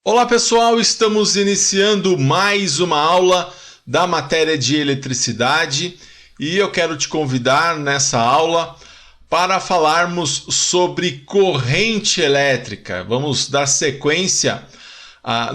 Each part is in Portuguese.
Olá pessoal, estamos iniciando mais uma aula da matéria de eletricidade e eu quero te convidar nessa aula para falarmos sobre corrente elétrica. Vamos dar sequência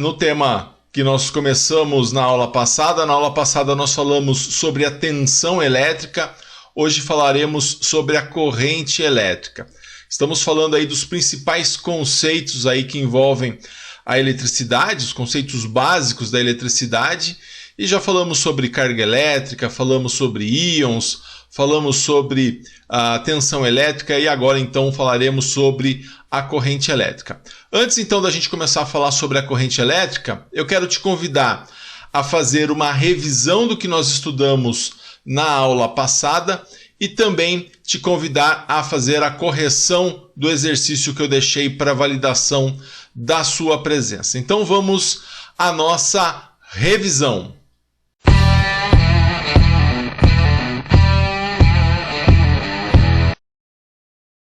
no tema que nós começamos na aula passada. Na aula passada nós falamos sobre a tensão elétrica, hoje falaremos sobre a corrente elétrica. Estamos falando aí dos principais conceitos aí que envolvem a eletricidade, os conceitos básicos da eletricidade, e já falamos sobre carga elétrica, falamos sobre íons, falamos sobre a tensão elétrica e agora então falaremos sobre a corrente elétrica. Antes então da gente começar a falar sobre a corrente elétrica, eu quero te convidar a fazer uma revisão do que nós estudamos na aula passada e também te convidar a fazer a correção do exercício que eu deixei para validação da sua presença. Então vamos à nossa revisão.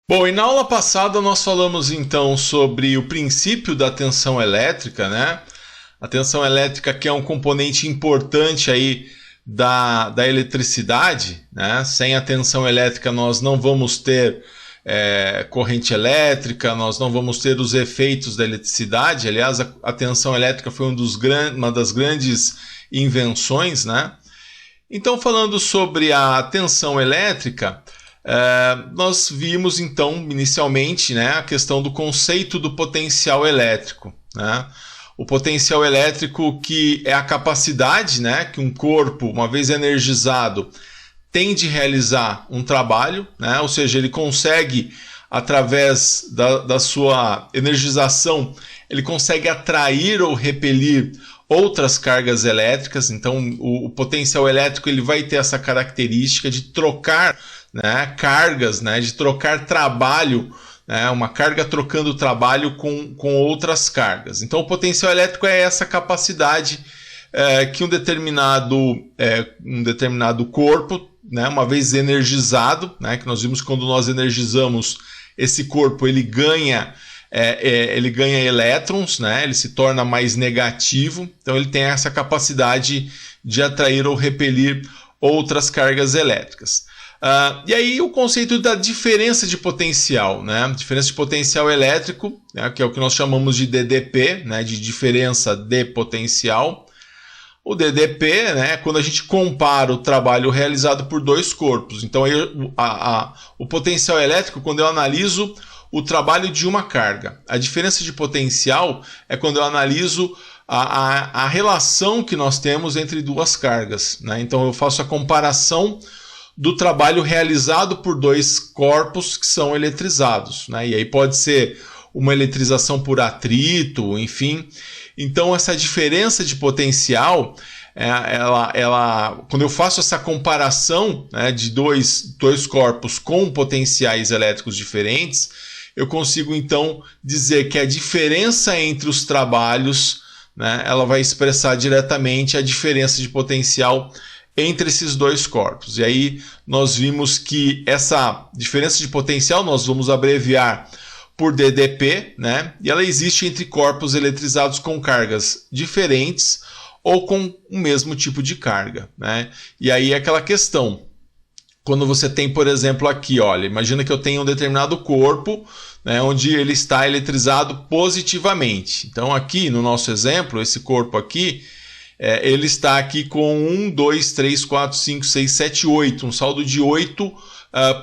Bom, e na aula passada nós falamos então sobre o princípio da tensão elétrica, né? A tensão elétrica que é um componente importante aí da eletricidade, né? Sem a tensão elétrica nós não vamos ter corrente elétrica, nós não vamos ter os efeitos da eletricidade. Aliás, a tensão elétrica foi uma das grandes invenções, né? Então, falando sobre a tensão elétrica, nós vimos então inicialmente, né, a questão do conceito do potencial elétrico, né? O potencial elétrico que é a capacidade, né, que um corpo, uma vez energizado, tem de realizar um trabalho, né? Ou seja, ele consegue, através da sua energização, ele consegue atrair ou repelir outras cargas elétricas. Então, o potencial elétrico ele vai ter essa característica de trocar, né, cargas, né, de trocar trabalho, né, uma carga trocando trabalho com outras cargas. Então, o potencial elétrico é essa capacidade que um determinado corpo, né, uma vez energizado, né, que nós vimos que quando nós energizamos esse corpo, ele ganha elétrons, né, ele se torna mais negativo, então ele tem essa capacidade de atrair ou repelir outras cargas elétricas. E aí o conceito da diferença de potencial, né, diferença de potencial elétrico, né, que é o que nós chamamos de DDP, né, de diferença de potencial. O DDP, né, é quando a gente compara o trabalho realizado por dois corpos. Então, o potencial elétrico, quando eu analiso o trabalho de uma carga. A diferença de potencial é quando eu analiso a relação que nós temos entre duas cargas, né? Então, eu faço a comparação do trabalho realizado por dois corpos que são eletrizados, né? E aí pode ser uma eletrização por atrito, enfim. Então, essa diferença de potencial, quando eu faço essa comparação, né, de dois corpos com potenciais elétricos diferentes, eu consigo, então, dizer que a diferença entre os trabalhos, né, ela vai expressar diretamente a diferença de potencial entre esses dois corpos. E aí nós vimos que essa diferença de potencial nós vamos abreviar por DDP, né? E ela existe entre corpos eletrizados com cargas diferentes ou com o mesmo tipo de carga, né? E aí é aquela questão, quando você tem, por exemplo, aqui, olha, imagina que eu tenho um determinado corpo, né, onde ele está eletrizado positivamente. Então aqui no nosso exemplo, esse corpo aqui, ele está aqui com 1, 2, 3, 4, 5, 6, 7, 8, um saldo de 8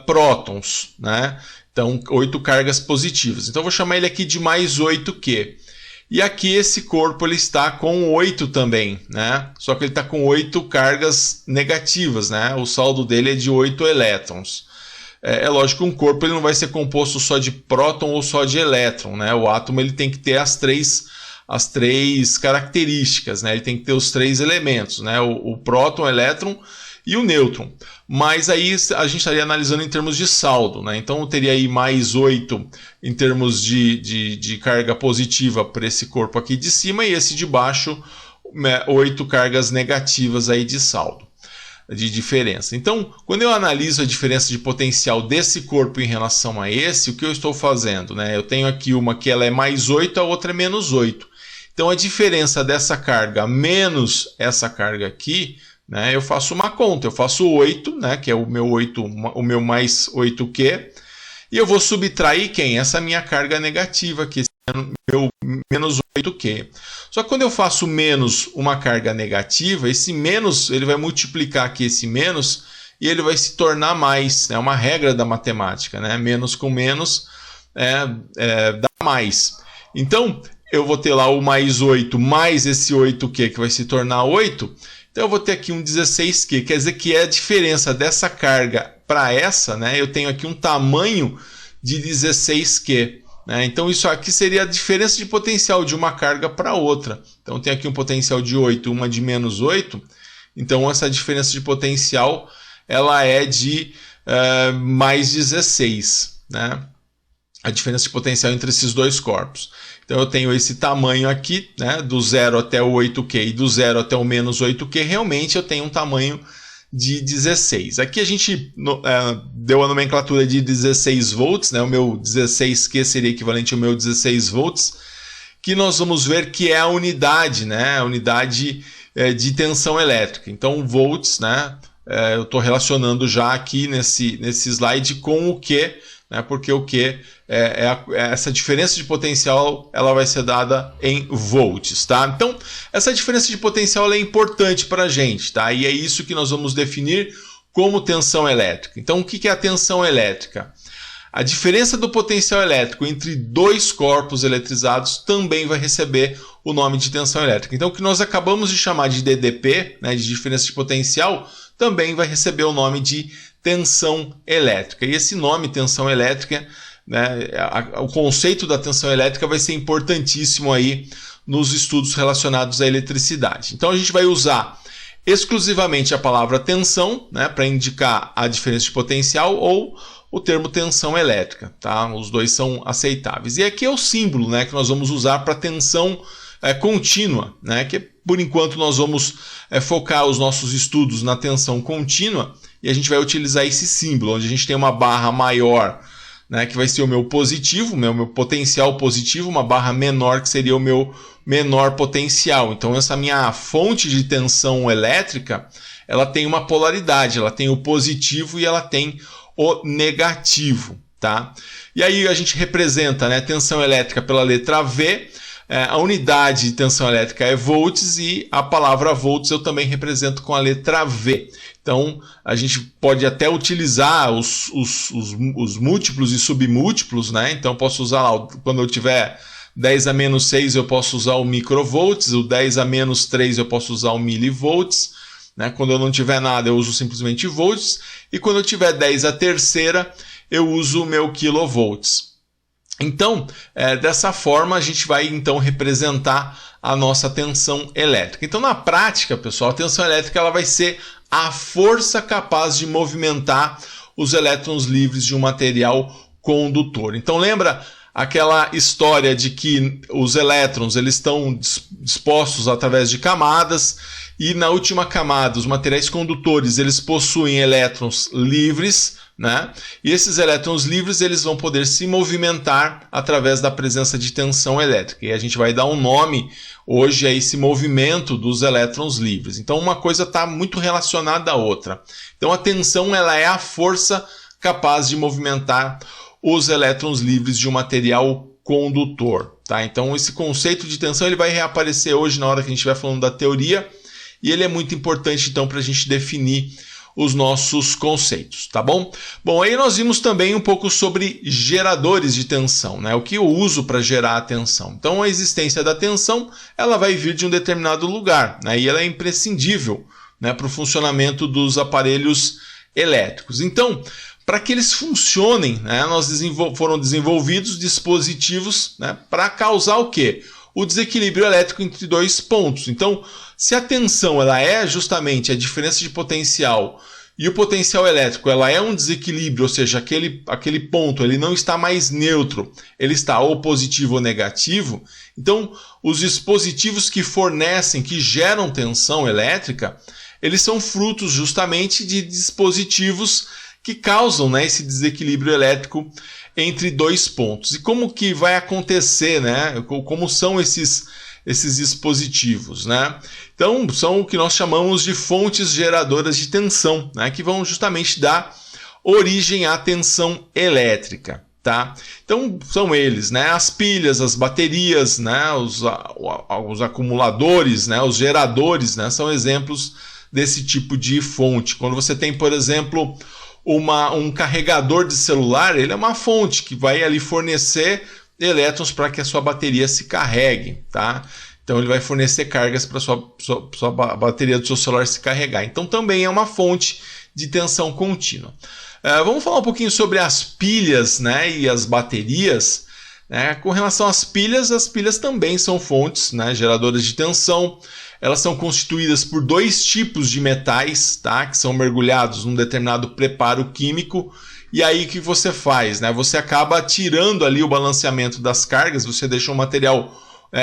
prótons, né? Então, 8 cargas positivas. Então, eu vou chamar ele aqui de mais 8Q. E aqui esse corpo ele está com 8 também, né? Só que ele está com 8 cargas negativas, né? O saldo dele é de 8 elétrons. É lógico que um corpo ele não vai ser composto só de próton ou só de elétron, né? O átomo ele tem que ter as três características, né? Ele tem que ter os 3 elementos, né? O próton, o elétron e o nêutron. Mas aí a gente estaria analisando em termos de saldo, né? Então eu teria aí mais 8 em termos de carga positiva para esse corpo aqui de cima e esse de baixo 8 cargas negativas aí de saldo, de diferença. Então, quando eu analiso a diferença de potencial desse corpo em relação a esse, o que eu estou fazendo, né? Eu tenho aqui uma que ela é mais 8, a outra é menos 8. Então a diferença dessa carga menos essa carga aqui, né, eu faço uma conta, eu faço 8, né, que é o meu mais 8Q, e eu vou subtrair quem? Essa minha carga negativa aqui, esse meu menos 8Q. Só que quando eu faço menos uma carga negativa, esse menos ele vai multiplicar aqui esse menos e ele vai se tornar mais. É uma regra da matemática, né? Menos com menos dá mais. Então eu vou ter lá o mais 8 mais esse 8Q que vai se tornar 8. Então eu vou ter aqui um 16Q, quer dizer que é a diferença dessa carga para essa, né? Eu tenho aqui um tamanho de 16Q. Né? Então isso aqui seria a diferença de potencial de uma carga para outra. Então tem aqui um potencial de 8, uma de menos 8. Então essa diferença de potencial ela é de mais 16. Né? A diferença de potencial entre esses dois corpos. Então eu tenho esse tamanho aqui, né, do 0 até o 8Q e do 0 até o menos 8Q, realmente eu tenho um tamanho de 16. Aqui a gente deu a nomenclatura de 16 volts, né, o meu 16Q seria equivalente ao meu 16 volts, que nós vamos ver que é a unidade, né, a unidade de tensão elétrica. Então volts, né, eu estou relacionando já aqui nesse slide com o Q, né, porque o Q essa diferença de potencial ela vai ser dada em volts, tá? Então essa diferença de potencial é importante para a gente, tá? E é isso que nós vamos definir como tensão elétrica. Então o que é a tensão elétrica? A diferença do potencial elétrico entre dois corpos eletrizados também vai receber o nome de tensão elétrica. Então o que nós acabamos de chamar de DDP, né, de diferença de potencial, também vai receber o nome de tensão elétrica. E esse nome, tensão elétrica, né, o conceito da tensão elétrica vai ser importantíssimo aí nos estudos relacionados à eletricidade. Então a gente vai usar exclusivamente a palavra tensão, né, para indicar a diferença de potencial, ou o termo tensão elétrica, tá? Os dois são aceitáveis. E aqui é o símbolo, né, que nós vamos usar para tensão contínua, né, que por enquanto nós vamos focar os nossos estudos na tensão contínua, e a gente vai utilizar esse símbolo, onde a gente tem uma barra maior, né, que vai ser o meu positivo, meu potencial positivo, uma barra menor que seria o meu menor potencial. Então essa minha fonte de tensão elétrica, ela tem uma polaridade, ela tem o positivo e ela tem o negativo, tá? E aí a gente representa, né, tensão elétrica pela letra V, a unidade de tensão elétrica é volts e a palavra volts eu também represento com a letra V. Então, a gente pode até utilizar os múltiplos e submúltiplos, né? Então, posso usar lá, quando eu tiver 10 a menos 6, eu posso usar o microvolts, o 10 a menos 3 eu posso usar o milivolts, né? Quando eu não tiver nada, eu uso simplesmente volts, e quando eu tiver 10 a terceira, eu uso o meu kilovolts. Então, dessa forma, a gente vai então representar a nossa tensão elétrica. Então, na prática, pessoal, a tensão elétrica ela vai ser a força capaz de movimentar os elétrons livres de um material condutor. Então, lembra aquela história de que os elétrons eles estão dispostos através de camadas, e na última camada, os materiais condutores eles possuem elétrons livres, né? E esses elétrons livres eles vão poder se movimentar através da presença de tensão elétrica. E a gente vai dar um nome hoje a esse movimento dos elétrons livres. Então uma coisa está muito relacionada à outra. Então a tensão ela é a força capaz de movimentar os elétrons livres de um material condutor. Tá? Então esse conceito de tensão ele vai reaparecer hoje na hora que a gente vai falando da teoria, e ele é muito importante então para a gente definir os nossos conceitos, tá bom? Bom, aí nós vimos também um pouco sobre geradores de tensão, né? O que eu uso para gerar a tensão. Então a existência da tensão ela vai vir de um determinado lugar, né? E ela é imprescindível, né, para o funcionamento dos aparelhos elétricos. Então, para que eles funcionem, né, foram desenvolvidos dispositivos, né, para causar o quê? O desequilíbrio elétrico entre dois pontos. Então, se a tensão ela é justamente a diferença de potencial e o potencial elétrico ela é um desequilíbrio, ou seja, aquele ponto ele não está mais neutro, ele está ou positivo ou negativo, então os dispositivos que fornecem, que geram tensão elétrica, eles são frutos justamente de dispositivos que causam, né, esse desequilíbrio elétrico entre dois pontos. E como que vai acontecer, né? Como são esses esses dispositivos, né? Então, são o que nós chamamos de fontes geradoras de tensão, né? Que vão justamente dar origem à tensão elétrica, tá? Então, são eles, né? As pilhas, as baterias, né? Os acumuladores, né? Os geradores, né? São exemplos desse tipo de fonte. Quando você tem, por exemplo, um carregador de celular, ele é uma fonte que vai ali fornecer elétrons para que a sua bateria se carregue, tá? Então ele vai fornecer cargas para a sua bateria do seu celular se carregar. Então também é uma fonte de tensão contínua. Vamos falar um pouquinho sobre as pilhas, né, e as baterias. Né? Com relação às pilhas também são fontes, né, geradoras de tensão. Elas são constituídas por dois tipos de metais, tá, que são mergulhados num determinado preparo químico. E aí o que você faz? Né? Você acaba tirando ali o balanceamento das cargas, você deixa um material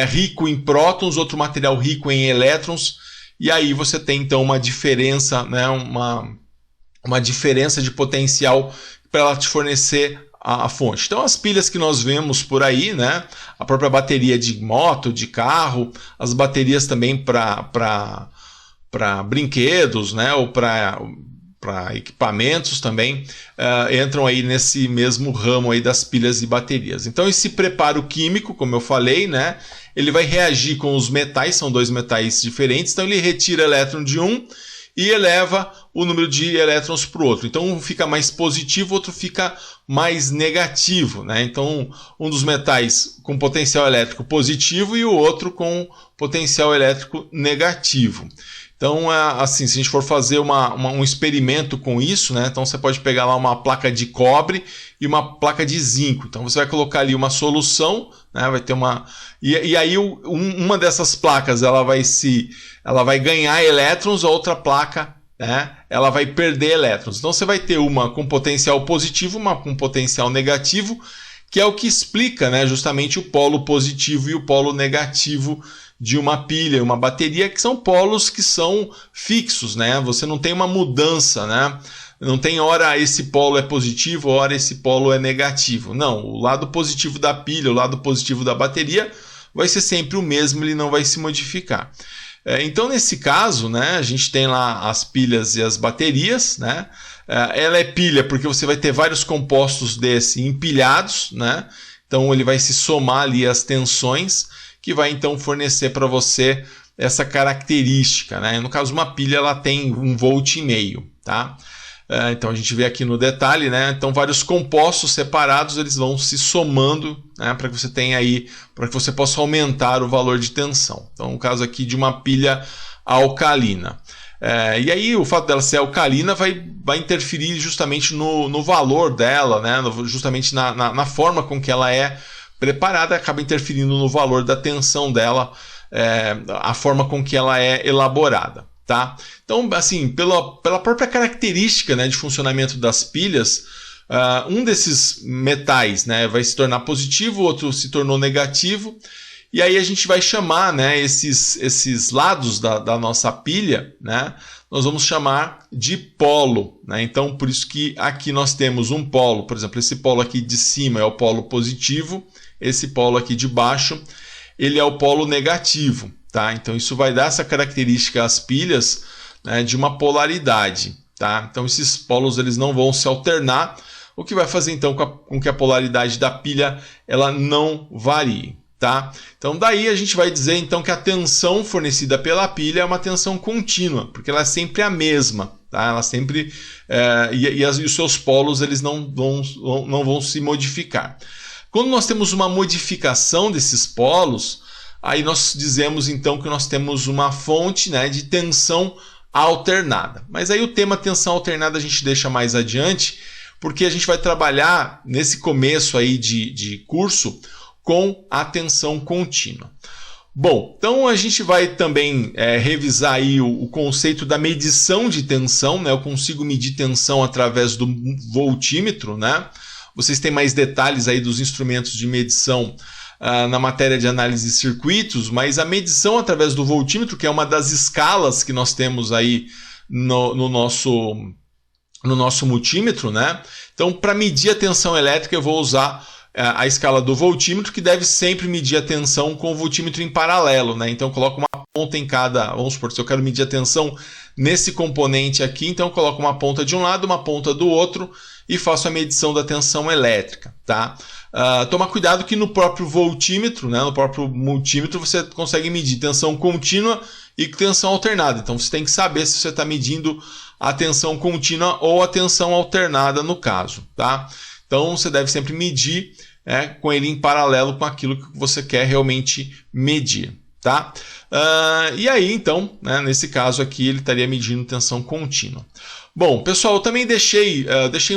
rico em prótons, outro material rico em elétrons, e aí você tem então uma diferença, né, uma diferença de potencial para ela te fornecer a fonte. Então as pilhas que nós vemos por aí, né, a própria bateria de moto, de carro, as baterias também para brinquedos, né, ou para equipamentos também, entram aí nesse mesmo ramo aí das pilhas e baterias. Então esse preparo químico, como eu falei, né, ele vai reagir com os metais, são dois metais diferentes, então ele retira elétron de um e eleva o número de elétrons para o outro. Então um fica mais positivo, o outro fica mais negativo, né? Então um dos metais com potencial elétrico positivo e o outro com potencial elétrico negativo. Então, assim, se a gente for fazer um experimento com isso, né? Então você pode pegar lá uma placa de cobre e uma placa de zinco. Então você vai colocar ali uma solução, né? Vai ter uma... E aí uma dessas placas ela vai ganhar elétrons, a outra placa, né, ela vai perder elétrons. Então você vai ter uma com potencial positivo, uma com potencial negativo, que é o que explica, né, justamente o polo positivo e o polo negativo de uma pilha, uma bateria, que são polos que são fixos, né? Você não tem uma mudança, né? Não tem hora esse polo é positivo, hora esse polo é negativo. Não, o lado positivo da pilha, o lado positivo da bateria vai ser sempre o mesmo, ele não vai se modificar. Então, nesse caso, né, a gente tem lá as pilhas e as baterias, né? Ela é pilha porque você vai ter vários compostos desse empilhados, né? Então ele vai se somar ali as tensões, que vai então fornecer para você essa característica, né? No caso, uma pilha ela tem 1,5 volt, tá? Então a gente vê aqui no detalhe, né? Então vários compostos separados eles vão se somando, né? Para que você tenha aí, para que você possa aumentar o valor de tensão. Então no caso aqui de uma pilha alcalina. E aí o fato dela ser alcalina vai interferir justamente no valor dela, né? Justamente na forma com que ela é preparada, acaba interferindo no valor da tensão dela, a forma com que ela é elaborada. Tá? Então, assim, pela própria característica, né, de funcionamento das pilhas, um desses metais, né, vai se tornar positivo, o outro se tornou negativo, e aí a gente vai chamar, né, esses lados da nossa pilha, né, nós vamos chamar de polo. Né? Então, por isso que aqui nós temos um polo, por exemplo, esse polo aqui de cima é o polo positivo, esse polo aqui de baixo ele é o polo negativo. Tá? Então isso vai dar essa característica às pilhas, né, de uma polaridade. Tá? Então esses polos eles não vão se alternar, o que vai fazer então com que a polaridade da pilha ela não varie. Tá? Então daí a gente vai dizer então que a tensão fornecida pela pilha é uma tensão contínua, porque ela é sempre a mesma. Tá? Ela sempre, e os seus polos eles não vão se modificar. Quando nós temos uma modificação desses polos, aí nós dizemos então que nós temos uma fonte, né, de tensão alternada. Mas aí o tema tensão alternada a gente deixa mais adiante, porque a gente vai trabalhar nesse começo aí de curso com a tensão contínua. Bom, então a gente vai também revisar aí o conceito da medição de tensão, né? Eu consigo medir tensão através do voltímetro, né? Vocês têm mais detalhes aí dos instrumentos de medição na matéria de análise de circuitos, mas a medição através do voltímetro, que é uma das escalas que nós temos aí no nosso multímetro, né? Então, para medir a tensão elétrica, eu vou usar a escala do voltímetro, que deve sempre medir a tensão com o voltímetro em paralelo, né? Então eu coloco uma ponta em cada, vamos supor, se eu quero medir a tensão nesse componente aqui, então eu coloco uma ponta de um lado, uma ponta do outro e faço a medição da tensão elétrica, tá? Toma cuidado que no próprio voltímetro, né, no próprio multímetro, você consegue medir tensão contínua e tensão alternada. Então você tem que saber se você está medindo a tensão contínua ou a tensão alternada no caso, tá? Então você deve sempre medir com ele em paralelo com aquilo que você quer realmente medir, tá? E aí então, né, nesse caso aqui, ele estaria medindo tensão contínua. Bom, pessoal, eu também deixei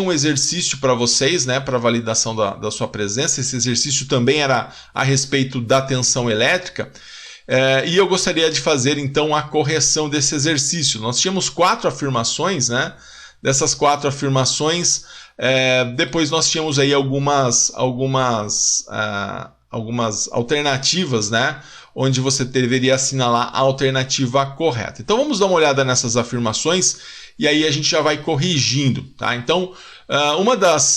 um exercício para vocês, né, para validação da sua presença. Esse exercício também era a respeito da tensão elétrica. E eu gostaria de fazer, então, a correção desse exercício. Nós tínhamos 4 afirmações, né? Dessas 4 afirmações, depois nós tínhamos aí algumas alternativas, né? Onde você deveria assinalar a alternativa correta. Então, vamos dar uma olhada nessas afirmações e aí a gente já vai corrigindo, tá? Então,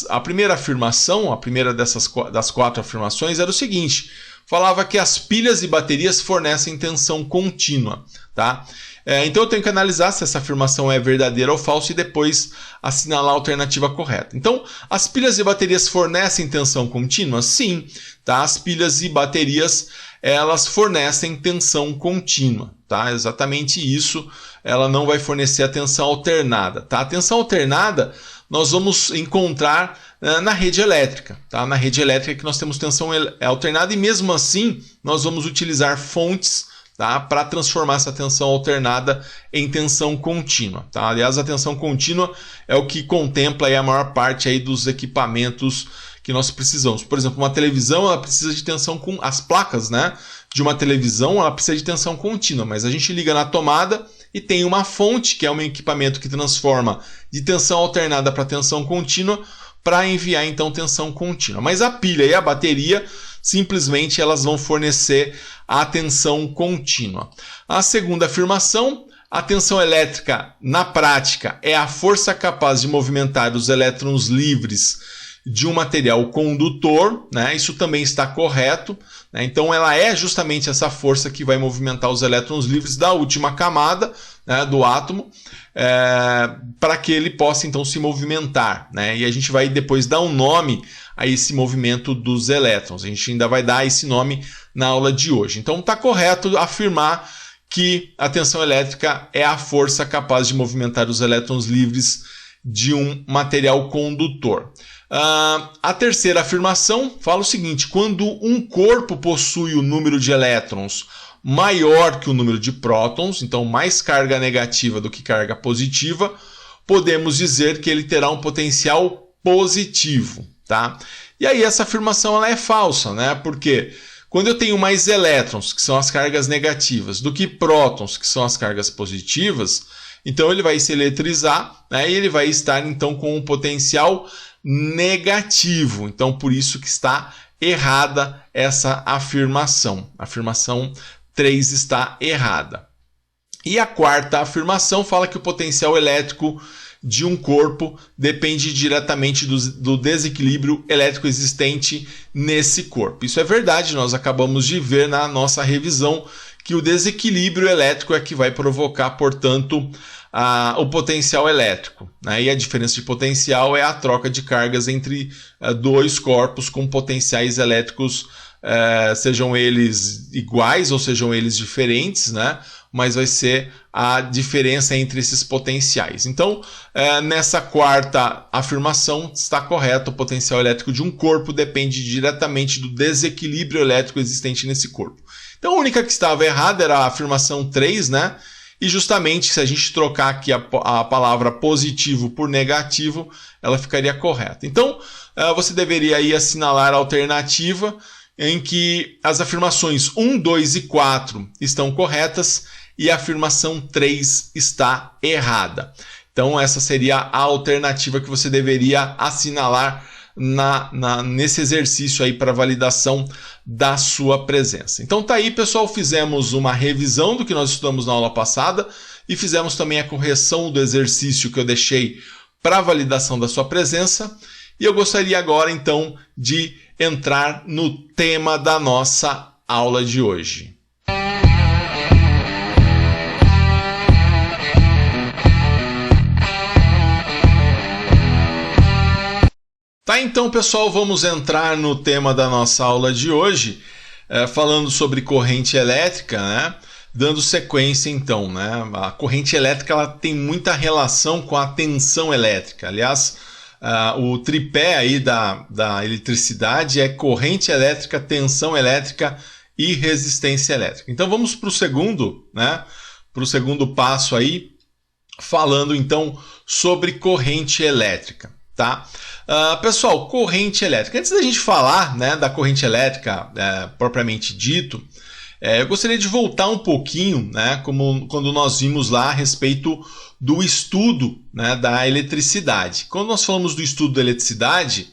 a primeira afirmação, a primeira das 4 afirmações era o seguinte: falava que as pilhas e baterias fornecem tensão contínua, tá? Então eu tenho que analisar se essa afirmação é verdadeira ou falsa e depois assinalar a alternativa correta. Então, as pilhas e baterias fornecem tensão contínua? Sim, tá? As pilhas e baterias, elas fornecem tensão contínua, tá? Exatamente isso. Ela não vai fornecer a tensão alternada, tá? A tensão alternada nós vamos encontrar na rede elétrica, tá? Na rede elétrica que nós temos tensão alternada e mesmo assim nós vamos utilizar fontes, tá, para transformar essa tensão alternada em tensão contínua, tá? Aliás, a tensão contínua é o que contempla aí a maior parte aí dos equipamentos que nós precisamos. Por exemplo, uma televisão, ela precisa de tensão com as placas, né, de uma televisão, ela precisa de tensão contínua, mas a gente liga na tomada e tem uma fonte, que é um equipamento que transforma de tensão alternada para tensão contínua, para enviar então tensão contínua. Mas a pilha e a bateria, simplesmente elas vão fornecer a tensão contínua. A segunda afirmação: a tensão elétrica, na prática, é a força capaz de movimentar os elétrons livres de um material condutor, né? Isso também está correto, né? Então ela é justamente essa força que vai movimentar os elétrons livres da última camada, né, do átomo, para que ele possa então se movimentar, né? E a gente vai depois dar um nome a esse movimento dos elétrons. A gente ainda vai dar esse nome na aula de hoje. Então está correto afirmar que a tensão elétrica é a força capaz de movimentar os elétrons livres de um material condutor. A terceira afirmação fala o seguinte: quando um corpo possui o número de elétrons maior que o número de prótons, então mais carga negativa do que carga positiva, podemos dizer que ele terá um potencial positivo, tá? E aí essa afirmação ela é falsa, né? Porque quando eu tenho mais elétrons, que são as cargas negativas, do que prótons, que são as cargas positivas, então ele vai se eletrizar, né? E ele vai estar então com um potencial negativo. Então por isso que está errada essa afirmação. A afirmação 3 está errada. E a quarta afirmação fala que o potencial elétrico de um corpo depende diretamente do desequilíbrio elétrico existente nesse corpo. Isso é verdade, nós acabamos de ver na nossa revisão que o desequilíbrio elétrico é que vai provocar, portanto, o potencial elétrico, né? E a diferença de potencial é a troca de cargas entre dois corpos com potenciais elétricos, sejam eles iguais ou sejam eles diferentes, né? Mas vai ser a diferença entre esses potenciais. Então, nessa quarta afirmação está correto: o potencial elétrico de um corpo depende diretamente do desequilíbrio elétrico existente nesse corpo. Então, a única que estava errada era a afirmação 3, né? E justamente, se a gente trocar aqui a palavra positivo por negativo, ela ficaria correta. Então, você deveria aí assinalar a alternativa em que as afirmações 1, 2 e 4 estão corretas e a afirmação 3 está errada. Então, essa seria a alternativa que você deveria assinalar nesse exercício aí para validação da sua presença. Então tá aí, pessoal, fizemos uma revisão do que nós estudamos na aula passada e fizemos também a correção do exercício que eu deixei para validação da sua presença. E eu gostaria agora então de entrar no tema da nossa aula de hoje. Tá, então, pessoal, vamos entrar no tema da nossa aula de hoje, falando sobre corrente elétrica, né? Dando sequência, então, né? A corrente elétrica ela tem muita relação com a tensão elétrica. Aliás, o tripé aí da eletricidade é corrente elétrica, tensão elétrica e resistência elétrica. Então, vamos para o segundo, né? Para o segundo passo aí, falando então sobre corrente elétrica, tá? Pessoal, corrente elétrica. Antes da gente falar, né, da corrente elétrica propriamente dito, eu gostaria de voltar um pouquinho, né, como quando nós vimos lá a respeito do estudo, né, da eletricidade. Quando nós falamos do estudo da eletricidade,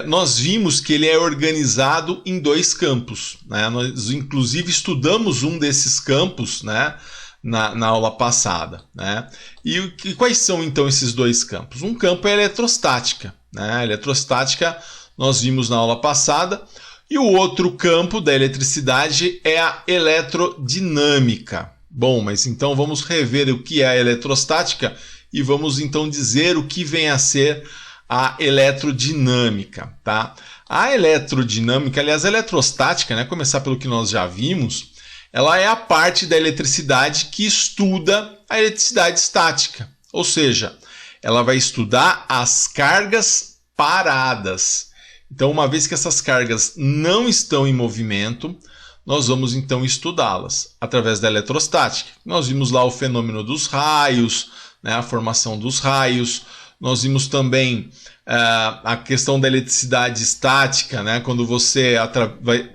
nós vimos que ele é organizado em dois campos, né? Nós inclusive estudamos um desses campos, né, na aula passada, né? E quais são então esses dois campos? Um campo é a eletrostática, né? A eletrostática nós vimos na aula passada, e o outro campo da eletricidade é a eletrodinâmica. Bom, mas então vamos rever o que é a eletrostática e vamos então dizer o que vem a ser a eletrodinâmica, tá? A eletrodinâmica, aliás, a eletrostática, né? Começar pelo que nós já vimos, ela é a parte da eletricidade que estuda a eletricidade estática, ou seja, ela vai estudar as cargas paradas. Então, uma vez que essas cargas não estão em movimento, nós vamos então estudá-las através da eletrostática. Nós vimos lá o fenômeno dos raios, né, a formação dos raios. Nós vimos também a questão da eletricidade estática, né, quando você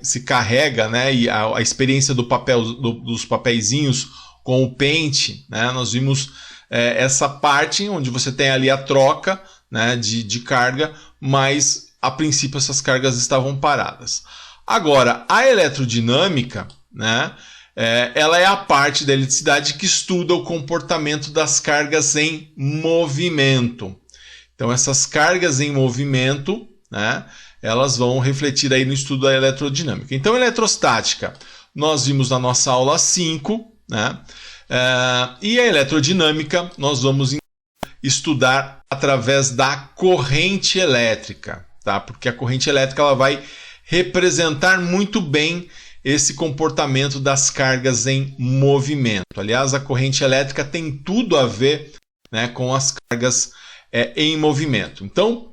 se carrega, né, e a experiência dos papeizinhos com o pente, né, nós vimos essa parte onde você tem ali a troca, né, de carga, mas a princípio essas cargas estavam paradas. Agora, a eletrodinâmica, né, ela é a parte da eletricidade que estuda o comportamento das cargas em movimento. Então, essas cargas em movimento, né, elas vão refletir aí no estudo da eletrodinâmica. Então, eletrostática, nós vimos na nossa aula 5, né, e a eletrodinâmica nós vamos estudar através da corrente elétrica, tá? Porque a corrente elétrica ela vai representar muito bem esse comportamento das cargas em movimento. Aliás, a corrente elétrica tem tudo a ver, né, com as cargas em movimento. Então,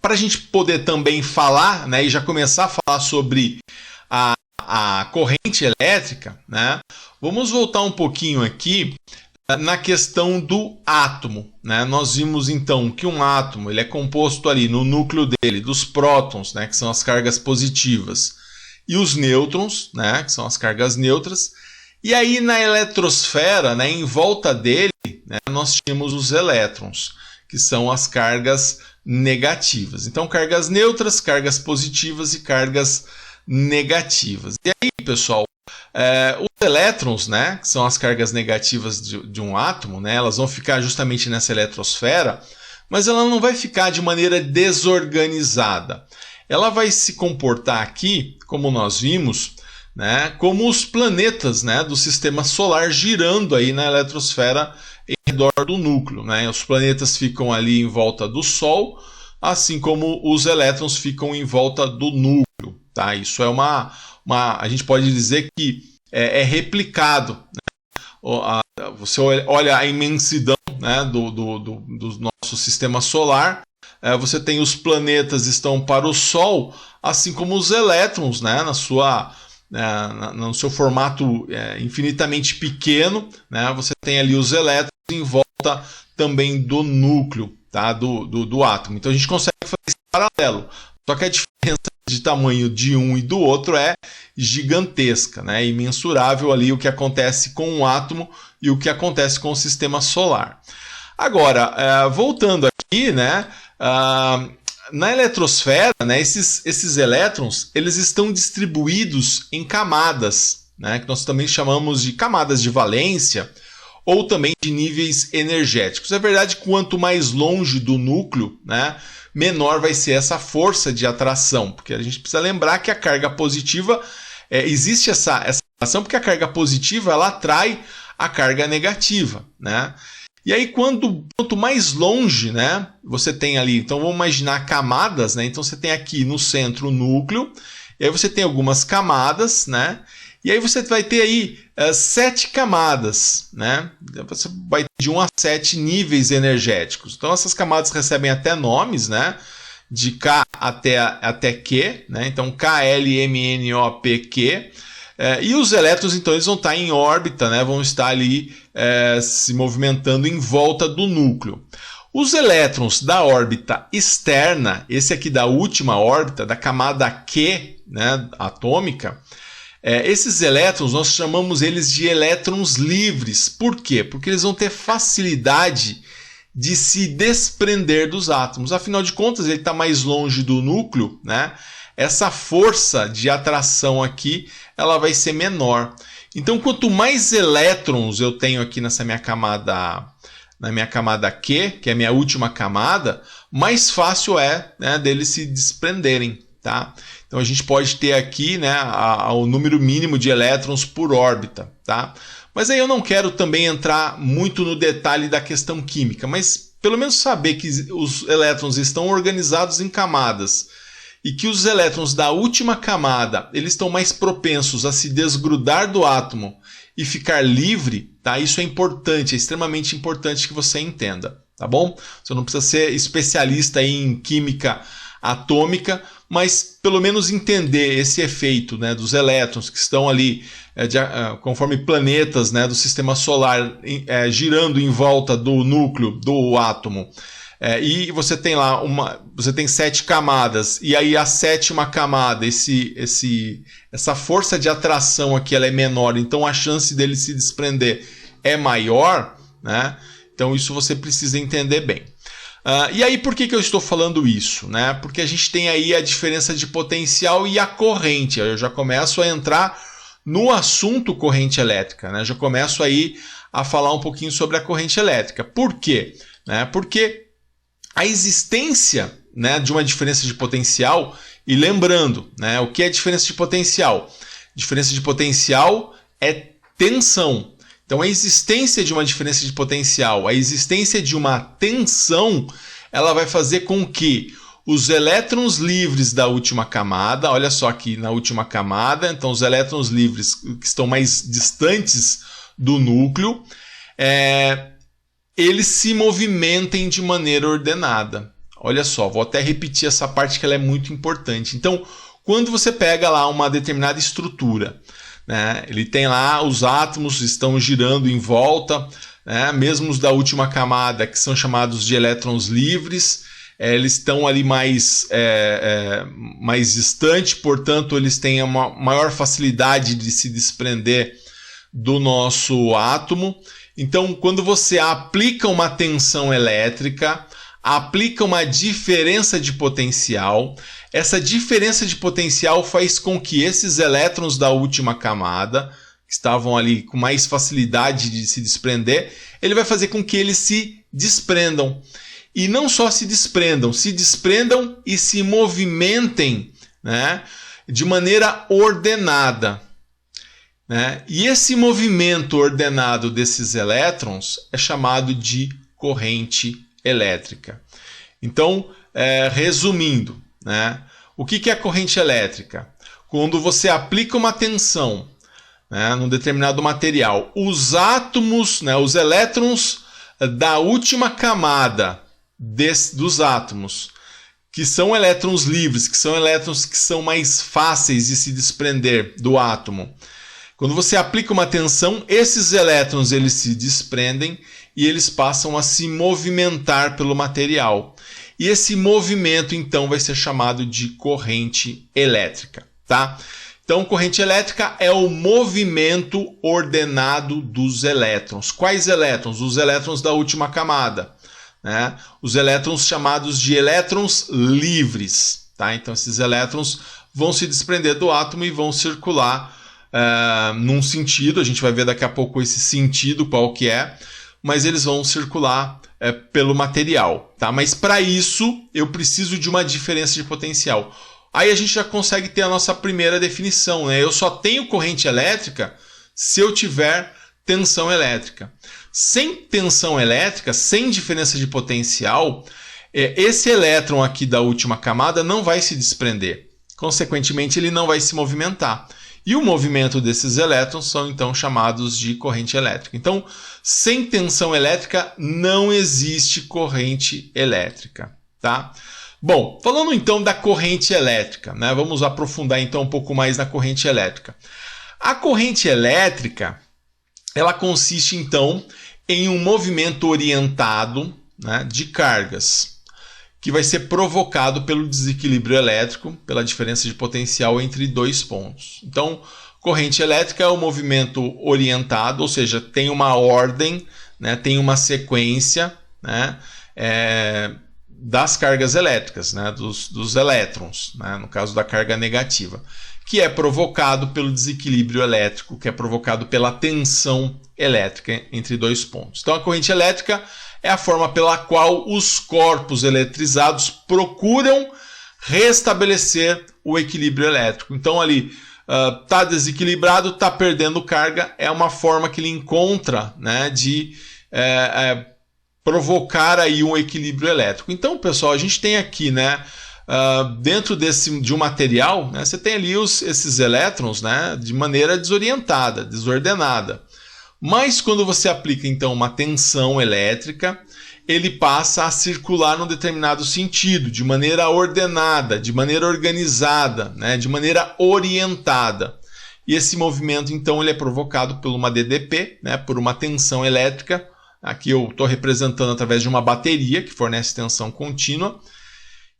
para a gente poder também falar, né, e já começar a falar sobre a corrente elétrica, né, vamos voltar um pouquinho aqui na questão do átomo, né? Nós vimos então que um átomo ele é composto ali no núcleo dele dos prótons, né, que são as cargas positivas, e os nêutrons, né, que são as cargas neutras. E aí na eletrosfera, né, em volta dele, né, nós tínhamos os elétrons, que são as cargas negativas. Então, cargas neutras, cargas positivas e cargas negativas. E aí, pessoal, os elétrons, né, que são as cargas negativas de um átomo, né, elas vão ficar justamente nessa eletrosfera, mas ela não vai ficar de maneira desorganizada. Ela vai se comportar aqui, como nós vimos, né, como os planetas, né, do sistema solar girando aí na eletrosfera em redor do núcleo, né? Os planetas ficam ali em volta do Sol, assim como os elétrons ficam em volta do núcleo, tá? Isso é a gente pode dizer que é replicado, né? Você olha a imensidão, né, do nosso sistema solar, você tem os planetas estão para o Sol, assim como os elétrons, né, no seu formato infinitamente pequeno, né, você tem ali os elétrons em volta também do núcleo, tá, do átomo. Então a gente consegue fazer esse paralelo. Só que a diferença de tamanho de um e do outro é gigantesca, né, imensurável ali o que acontece com um átomo e o que acontece com o sistema solar. Agora, voltando aqui, né, na eletrosfera, né, esses elétrons eles estão distribuídos em camadas, né, que nós também chamamos de camadas de valência ou também de níveis energéticos. É verdade, quanto mais longe do núcleo, né, menor vai ser essa força de atração, porque a gente precisa lembrar que a carga positiva, existe essa atração porque a carga positiva ela atrai a carga negativa, né? E aí quanto mais longe, né, você tem ali, então vamos imaginar camadas, né? Então você tem aqui no centro o núcleo, e aí você tem algumas camadas, né? E aí você vai ter aí 7 camadas, né? Você vai ter de 1 a 7 níveis energéticos. Então essas camadas recebem até nomes, né? De K até Q, né? Então K, L, M, N, O, P, Q. E os elétrons, então, eles vão estar em órbita, né? Vão estar ali se movimentando em volta do núcleo. Os elétrons da órbita externa, esse aqui da última órbita, da camada Q, né, atômica, esses elétrons, nós chamamos eles de elétrons livres. Por quê? Porque eles vão ter facilidade de se desprender dos átomos. Afinal de contas, ele está mais longe do núcleo, né? Essa força de atração aqui, ela vai ser menor. Então, quanto mais elétrons eu tenho aqui na minha camada Q, que é a minha última camada, mais fácil é, né, deles se desprenderem, tá? Então a gente pode ter aqui, né, o número mínimo de elétrons por órbita, tá? Mas aí eu não quero também entrar muito no detalhe da questão química, mas pelo menos saber que os elétrons estão organizados em camadas e que os elétrons da última camada eles estão mais propensos a se desgrudar do átomo e ficar livre, tá? Isso é importante, é extremamente importante que você entenda, tá bom? Você não precisa ser especialista em química atômica, mas pelo menos entender esse efeito, né, dos elétrons que estão ali conforme planetas, né, do sistema solar girando em volta do núcleo do átomo. E você tem lá você tem 7 camadas, e aí a 7ª camada, essa força de atração aqui ela é menor, então a chance dele se desprender é maior, né? Então isso você precisa entender bem. E aí por que eu estou falando isso, né? Porque a gente tem aí a diferença de potencial e a corrente. Eu já começo a entrar no assunto corrente elétrica, né? Já começo aí a falar um pouquinho sobre a corrente elétrica. Por quê? Porque a existência, né, de uma diferença de potencial, e lembrando, né, o que é diferença de potencial? Diferença de potencial é tensão. Então a existência de uma diferença de potencial, a existência de uma tensão, ela vai fazer com que os elétrons livres da última camada, olha só aqui na última camada, então os elétrons livres que estão mais distantes do núcleo, eles se movimentem de maneira ordenada. Olha só, vou até repetir essa parte que ela é muito importante. Então, quando você pega lá uma determinada estrutura, né, ele tem lá os átomos estão girando em volta, né, mesmo os da última camada, que são chamados de elétrons livres, eles estão ali mais distante, portanto, eles têm uma maior facilidade de se desprender do nosso átomo. Então, quando você aplica uma tensão elétrica, aplica uma diferença de potencial, essa diferença de potencial faz com que esses elétrons da última camada, que estavam ali com mais facilidade de se desprender, ele vai fazer com que eles se desprendam. E não só se desprendam e se movimentem, né, de maneira ordenada. Né? E esse movimento ordenado desses elétrons é chamado de corrente elétrica. Então, resumindo, né? O que é a corrente elétrica? Quando você aplica uma tensão, né, num determinado material, os átomos, né, os elétrons da última camada dos átomos, que são elétrons livres, que são elétrons que são mais fáceis de se desprender do átomo, quando você aplica uma tensão, esses elétrons eles se desprendem e eles passam a se movimentar pelo material. E esse movimento, então, vai ser chamado de corrente elétrica, tá? Então, corrente elétrica é o movimento ordenado dos elétrons. Quais elétrons? Os elétrons da última camada, né? Os elétrons chamados de elétrons livres, tá? Então, esses elétrons vão se desprender do átomo e vão circular num sentido, a gente vai ver daqui a pouco esse sentido qual que é, mas eles vão circular pelo material, tá? Mas para isso eu preciso de uma diferença de potencial. Aí a gente já consegue ter a nossa primeira definição, né? Eu só tenho corrente elétrica se eu tiver tensão elétrica. Sem tensão elétrica, sem diferença de potencial, esse elétron aqui da última camada não vai se desprender. Consequentemente, ele não vai se movimentar. E o movimento desses elétrons são então chamados de corrente elétrica. Então, sem tensão elétrica não existe corrente elétrica, tá? Bom, falando então da corrente elétrica, né? Vamos aprofundar então um pouco mais na corrente elétrica. A corrente elétrica, ela consiste então em um movimento orientado, né, de cargas, que vai ser provocado pelo desequilíbrio elétrico, pela diferença de potencial entre dois pontos. Então, corrente elétrica é um movimento orientado, ou seja, tem uma ordem, né, tem uma sequência, né, das cargas elétricas, né, dos elétrons, né, no caso da carga negativa, que é provocado pelo desequilíbrio elétrico, que é provocado pela tensão elétrica entre dois pontos. Então, a corrente elétrica é a forma pela qual os corpos eletrizados procuram restabelecer o equilíbrio elétrico. Então, ali está desequilibrado, está perdendo carga, é uma forma que ele encontra, né, de provocar aí um equilíbrio elétrico. Então, pessoal, a gente tem aqui, né, dentro de um material, né, você tem ali esses elétrons, né, de maneira desorientada, desordenada. Mas quando você aplica então uma tensão elétrica, ele passa a circular num determinado sentido, de maneira ordenada, de maneira organizada, né, de maneira orientada. E esse movimento então ele é provocado por uma DDP, né, por uma tensão elétrica. Aqui eu estou representando através de uma bateria que fornece tensão contínua.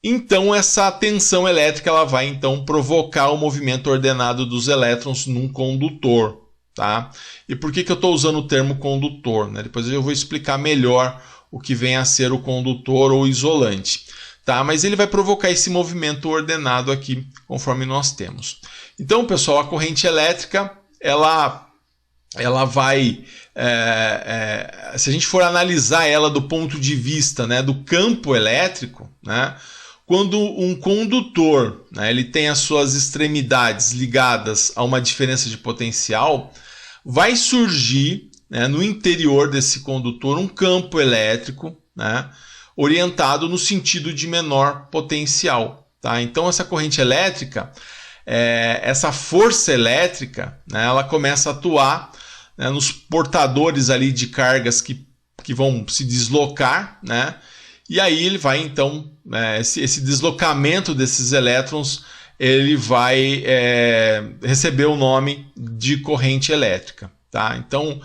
Então essa tensão elétrica ela vai então provocar o movimento ordenado dos elétrons num condutor, tá? E por que eu estou usando o termo condutor, né? Depois eu vou explicar melhor o que vem a ser o condutor ou isolante, tá? Mas ele vai provocar esse movimento ordenado aqui, conforme nós temos. Então, pessoal, a corrente elétrica ela vai, se a gente for analisar ela do ponto de vista, né, do campo elétrico, né, quando um condutor, né, ele tem as suas extremidades ligadas a uma diferença de potencial, vai surgir, né, no interior desse condutor um campo elétrico, né, orientado no sentido de menor potencial. Tá? Então essa corrente elétrica, essa força elétrica, né, ela começa a atuar, né, nos portadores ali de cargas que vão se deslocar, né, e aí ele vai então, esse deslocamento desses elétrons, ele vai receber o nome de corrente elétrica. Tá? Então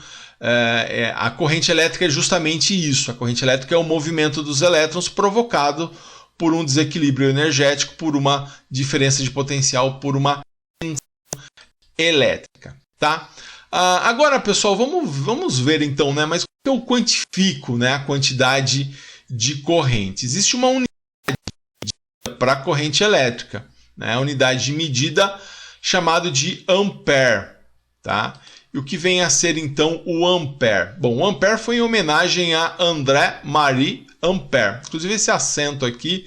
a corrente elétrica é justamente isso. A corrente elétrica é o movimento dos elétrons provocado por um desequilíbrio energético, por uma diferença de potencial, por uma tensão elétrica. Tá? Agora, pessoal, vamos ver então, né, mas como eu quantifico, né, a quantidade de corrente? Existe uma unidade para a corrente elétrica, né, a unidade de medida chamada de ampere. Tá? E o que vem a ser então o ampere? Bom, o ampere foi em homenagem a André-Marie Ampère. Inclusive esse acento aqui,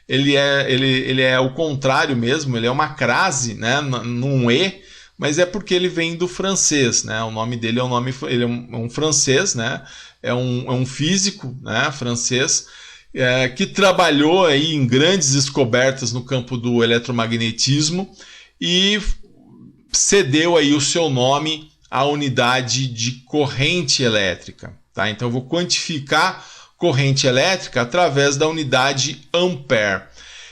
ele é o contrário mesmo, ele é uma crase, né, num E, mas é porque ele vem do francês, né? O nome dele ele é um francês, né? É um físico, né, francês, que trabalhou aí em grandes descobertas no campo do eletromagnetismo e cedeu aí o seu nome à unidade de corrente elétrica. Tá? Então eu vou quantificar corrente elétrica através da unidade ampere.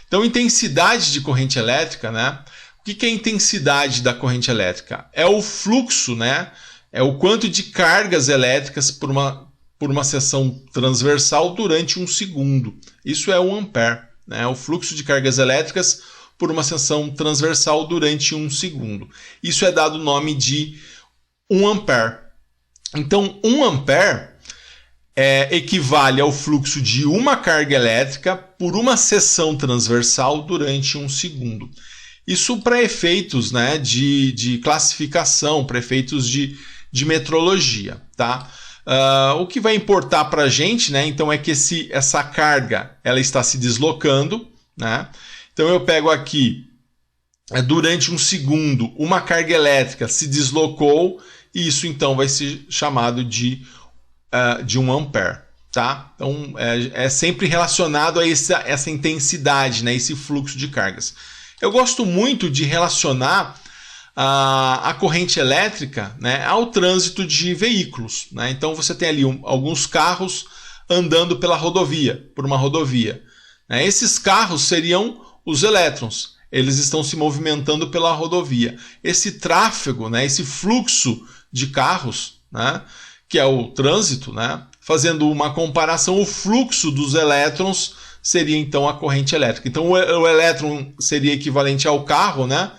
Então intensidade de corrente elétrica, né? O que é a intensidade da corrente elétrica? É o fluxo, né? É o quanto de cargas elétricas por uma seção transversal durante 1 segundo. Isso é o ampere, né? O fluxo de cargas elétricas por uma seção transversal durante 1 segundo. Isso é dado o nome de 1 ampere. Então, 1 ampere equivale ao fluxo de uma carga elétrica por uma seção transversal durante 1 segundo. Isso para efeitos, né, de classificação, para efeitos de metrologia, tá? O que vai importar para a gente, né, então, é que essa carga ela está se deslocando, né? Então eu pego aqui, durante um segundo, uma carga elétrica se deslocou, e isso então vai ser chamado de 1 ampere. Tá? Então é sempre relacionado a essa intensidade, né? Esse fluxo de cargas. Eu gosto muito de relacionar a corrente elétrica, né, ao trânsito de veículos, né? Então você tem ali alguns carros andando por uma rodovia, né? Esses carros seriam os elétrons, eles estão se movimentando pela rodovia. Esse tráfego, né, esse fluxo de carros, né, que é o trânsito, né? Fazendo uma comparação, o fluxo dos elétrons seria então a corrente elétrica. Então o elétron seria equivalente ao carro, né?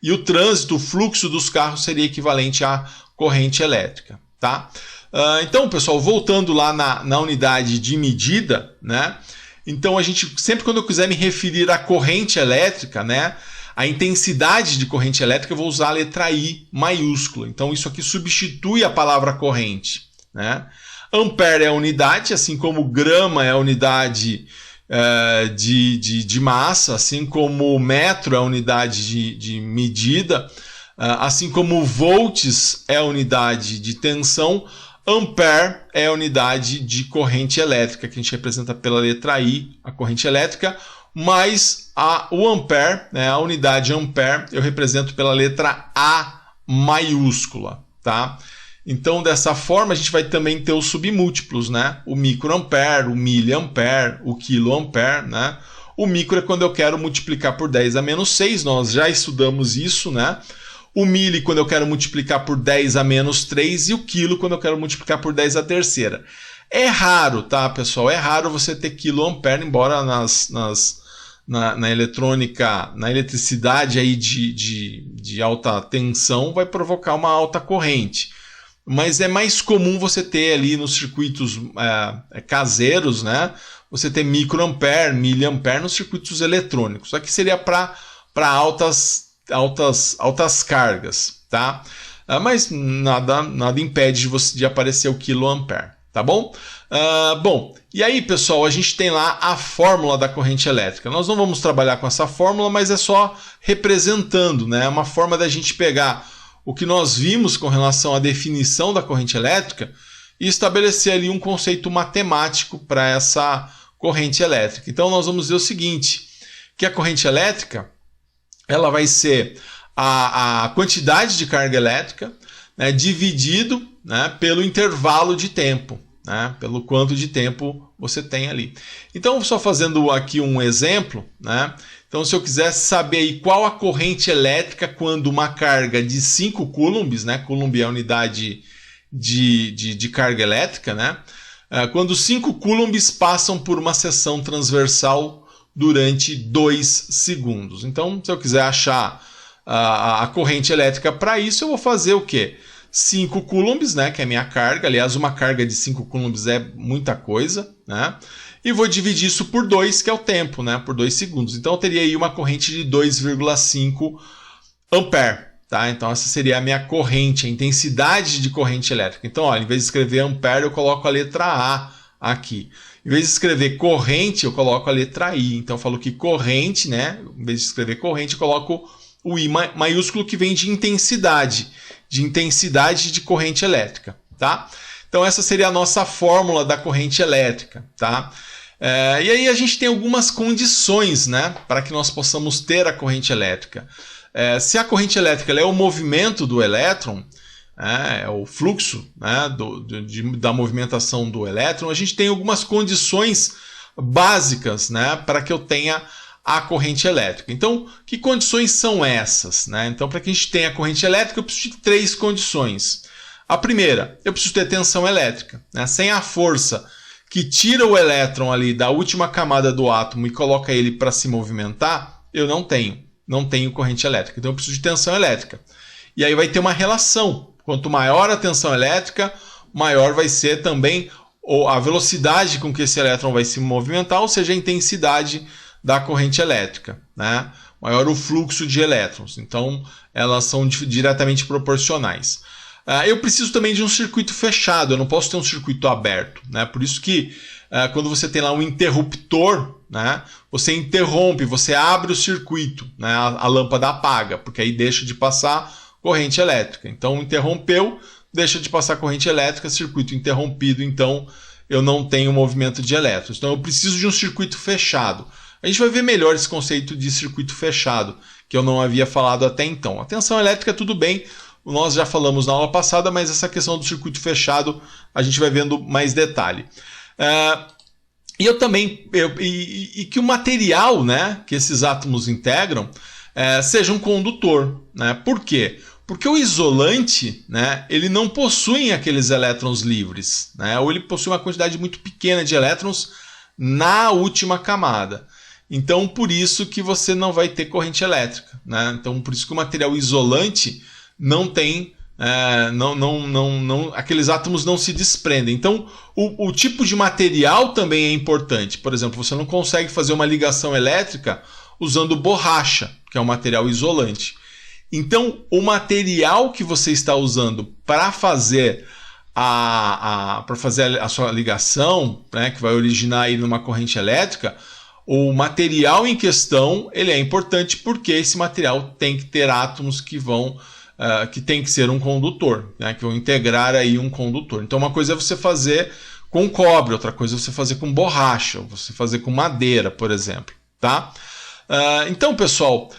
E o trânsito, o fluxo dos carros seria equivalente à corrente elétrica, tá? Então, pessoal, voltando lá na unidade de medida, né? Então a gente, sempre quando eu quiser me referir à corrente elétrica, né, a intensidade de corrente elétrica, eu vou usar a letra I maiúscula. Então isso aqui substitui a palavra corrente, né? Ampere é a unidade, assim como grama é a unidade de massa, assim como metro é a unidade de medida, assim como volts é a unidade de tensão, ampere é a unidade de corrente elétrica, que a gente representa pela letra I, a corrente elétrica, mais o ampere, né, a unidade ampere, eu represento pela letra A maiúscula, tá? Então, dessa forma, a gente vai também ter os submúltiplos, né? O microampere, o miliampere, o quiloampere, né? O micro é quando eu quero multiplicar por 10 a menos 6, nós já estudamos isso, né? O mili quando eu quero multiplicar por 10 a menos 3 e o quilo quando eu quero multiplicar por 10 a terceira. É raro, tá, pessoal? É raro você ter quiloampere, embora na eletrônica, na eletricidade aí de alta tensão vai provocar uma alta corrente. Mas é mais comum você ter ali nos circuitos caseiros, né? Você ter microampere, miliampere nos circuitos eletrônicos. Aqui seria para altas cargas, tá? Mas nada impede de aparecer o quiloampere, tá bom? Bom, e aí, pessoal, a gente tem lá a fórmula da corrente elétrica. Nós não vamos trabalhar com essa fórmula, mas é só representando, né? É uma forma da gente pegar o que nós vimos com relação à definição da corrente elétrica e estabelecer ali um conceito matemático para essa corrente elétrica. Então nós vamos ver o seguinte, que a corrente elétrica ela vai ser a quantidade de carga elétrica, né, dividido, né, pelo intervalo de tempo, né, pelo quanto de tempo você tem ali. Então, só fazendo aqui um exemplo, né? Então, se eu quisesse saber aí qual a corrente elétrica quando uma carga de 5 coulombs, né? Coulomb é a unidade de carga elétrica, né? Quando 5 coulombs passam por uma seção transversal durante 2 segundos. Então, se eu quiser achar a corrente elétrica para isso, eu vou fazer o quê? 5 coulombs, né? Que é a minha carga. Aliás, uma carga de 5 coulombs é muita coisa, né? E vou dividir isso por 2, que é o tempo, né? Por 2 segundos. Então eu teria aí uma corrente de 2,5 ampere, tá? Então essa seria a minha corrente, a intensidade de corrente elétrica. Então, olha, em vez de escrever ampere, eu coloco a letra A aqui. Em vez de escrever corrente, eu coloco a letra I. Então eu falo que corrente, né? Em vez de escrever corrente, eu coloco o I maiúsculo, que vem de intensidade de corrente elétrica, tá? Então essa seria a nossa fórmula da corrente elétrica, tá? E aí a gente tem algumas condições, né, para que nós possamos ter a corrente elétrica. Se a corrente elétrica é o movimento do elétron, é o fluxo, né, da movimentação do elétron, a gente tem algumas condições básicas, né, para que eu tenha a corrente elétrica. Então, que condições são essas, né? Então, para que a gente tenha a corrente elétrica, eu preciso de 3 condições. A primeira, eu preciso ter tensão elétrica, né? Sem a força que tira o elétron ali da última camada do átomo e coloca ele para se movimentar, eu não tenho corrente elétrica. Então eu preciso de tensão elétrica. E aí vai ter uma relação. Quanto maior a tensão elétrica, maior vai ser também a velocidade com que esse elétron vai se movimentar, ou seja, a intensidade da corrente elétrica, né? maior o fluxo de elétrons. Então, elas são diretamente proporcionais. Eu preciso também de um circuito fechado, eu não posso ter um circuito aberto, né? Por isso que quando você tem lá um interruptor, né, você interrompe, você abre o circuito, né, a lâmpada apaga, porque aí deixa de passar corrente elétrica. Então, interrompeu, deixa de passar corrente elétrica, circuito interrompido, então eu não tenho movimento de elétrons. Então, eu preciso de um circuito fechado. A gente vai ver melhor esse conceito de circuito fechado, que eu não havia falado até então. A tensão elétrica, tudo bem, nós já falamos na aula passada, mas essa questão do circuito fechado a gente vai vendo mais detalhe. E que o material, né, que esses átomos integram seja um condutor, né? Por quê? Porque o isolante, né, ele não possui aqueles elétrons livres, né? Ou ele possui uma quantidade muito pequena de elétrons na última camada. Então, por isso que você não vai ter corrente elétrica, né? Então, por isso que o material isolante não tem, aqueles átomos não se desprendem. Então, o tipo de material também é importante. Por exemplo, você não consegue fazer uma ligação elétrica usando borracha, que é um material isolante. Então, o material que você está usando para fazer a sua ligação, né, que vai originar aí numa corrente elétrica, o material em questão ele é importante porque esse material tem que ter átomos que tem que ser um condutor, né, que vão integrar aí um condutor. Então, uma coisa é você fazer com cobre, outra coisa é você fazer com borracha, ou você fazer com madeira, por exemplo. Tá? Então, pessoal,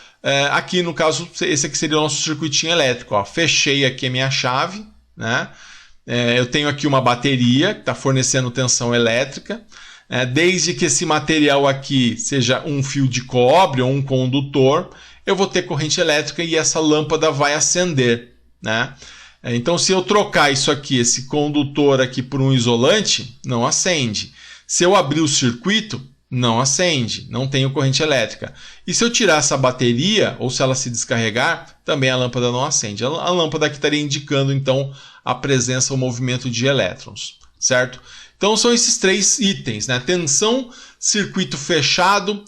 aqui no caso, esse aqui seria o nosso circuitinho elétrico. Ó. Fechei aqui a minha chave, né? Eu tenho aqui uma bateria que está fornecendo tensão elétrica. Desde que esse material aqui seja um fio de cobre ou um condutor, eu vou ter corrente elétrica e essa lâmpada vai acender, né? Então, se eu trocar isso aqui, esse condutor aqui por um isolante, não acende. Se eu abrir o circuito, não acende, não tenho corrente elétrica. E se eu tirar essa bateria, ou se ela se descarregar, também a lâmpada não acende. A lâmpada aqui estaria indicando, então, a presença ou movimento de elétrons, certo? Então, são esses três itens, né? Tensão, circuito fechado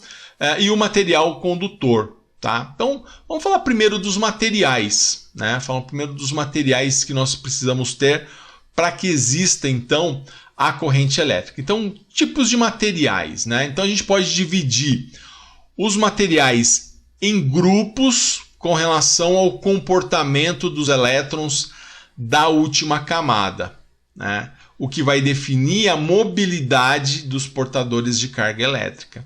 e o material condutor. Tá? Então, vamos falar primeiro dos materiais, né? Falar primeiro dos materiais que nós precisamos ter para que exista, então, a corrente elétrica. Então, tipos de materiais, né? Então, a gente pode dividir os materiais em grupos com relação ao comportamento dos elétrons da última camada, né? O que vai definir a mobilidade dos portadores de carga elétrica.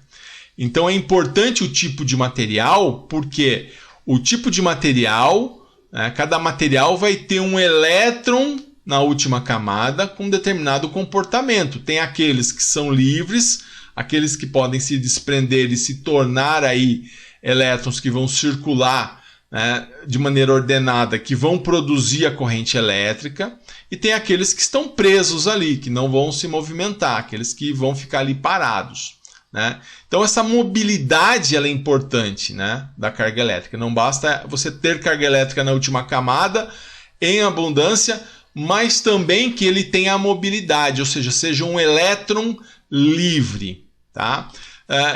Então é importante o tipo de material, porque o tipo de material, né, cada material vai ter um elétron na última camada com determinado comportamento. Tem aqueles que são livres, aqueles que podem se desprender e se tornar aí elétrons que vão circular, né, de maneira ordenada, que vão produzir a corrente elétrica, e tem aqueles que estão presos ali, que não vão se movimentar, aqueles que vão ficar ali parados. Né? Então essa mobilidade ela é importante, né, da carga elétrica. Não basta você ter carga elétrica na última camada em abundância, mas também que ele tenha a mobilidade, ou seja um elétron livre. Tá?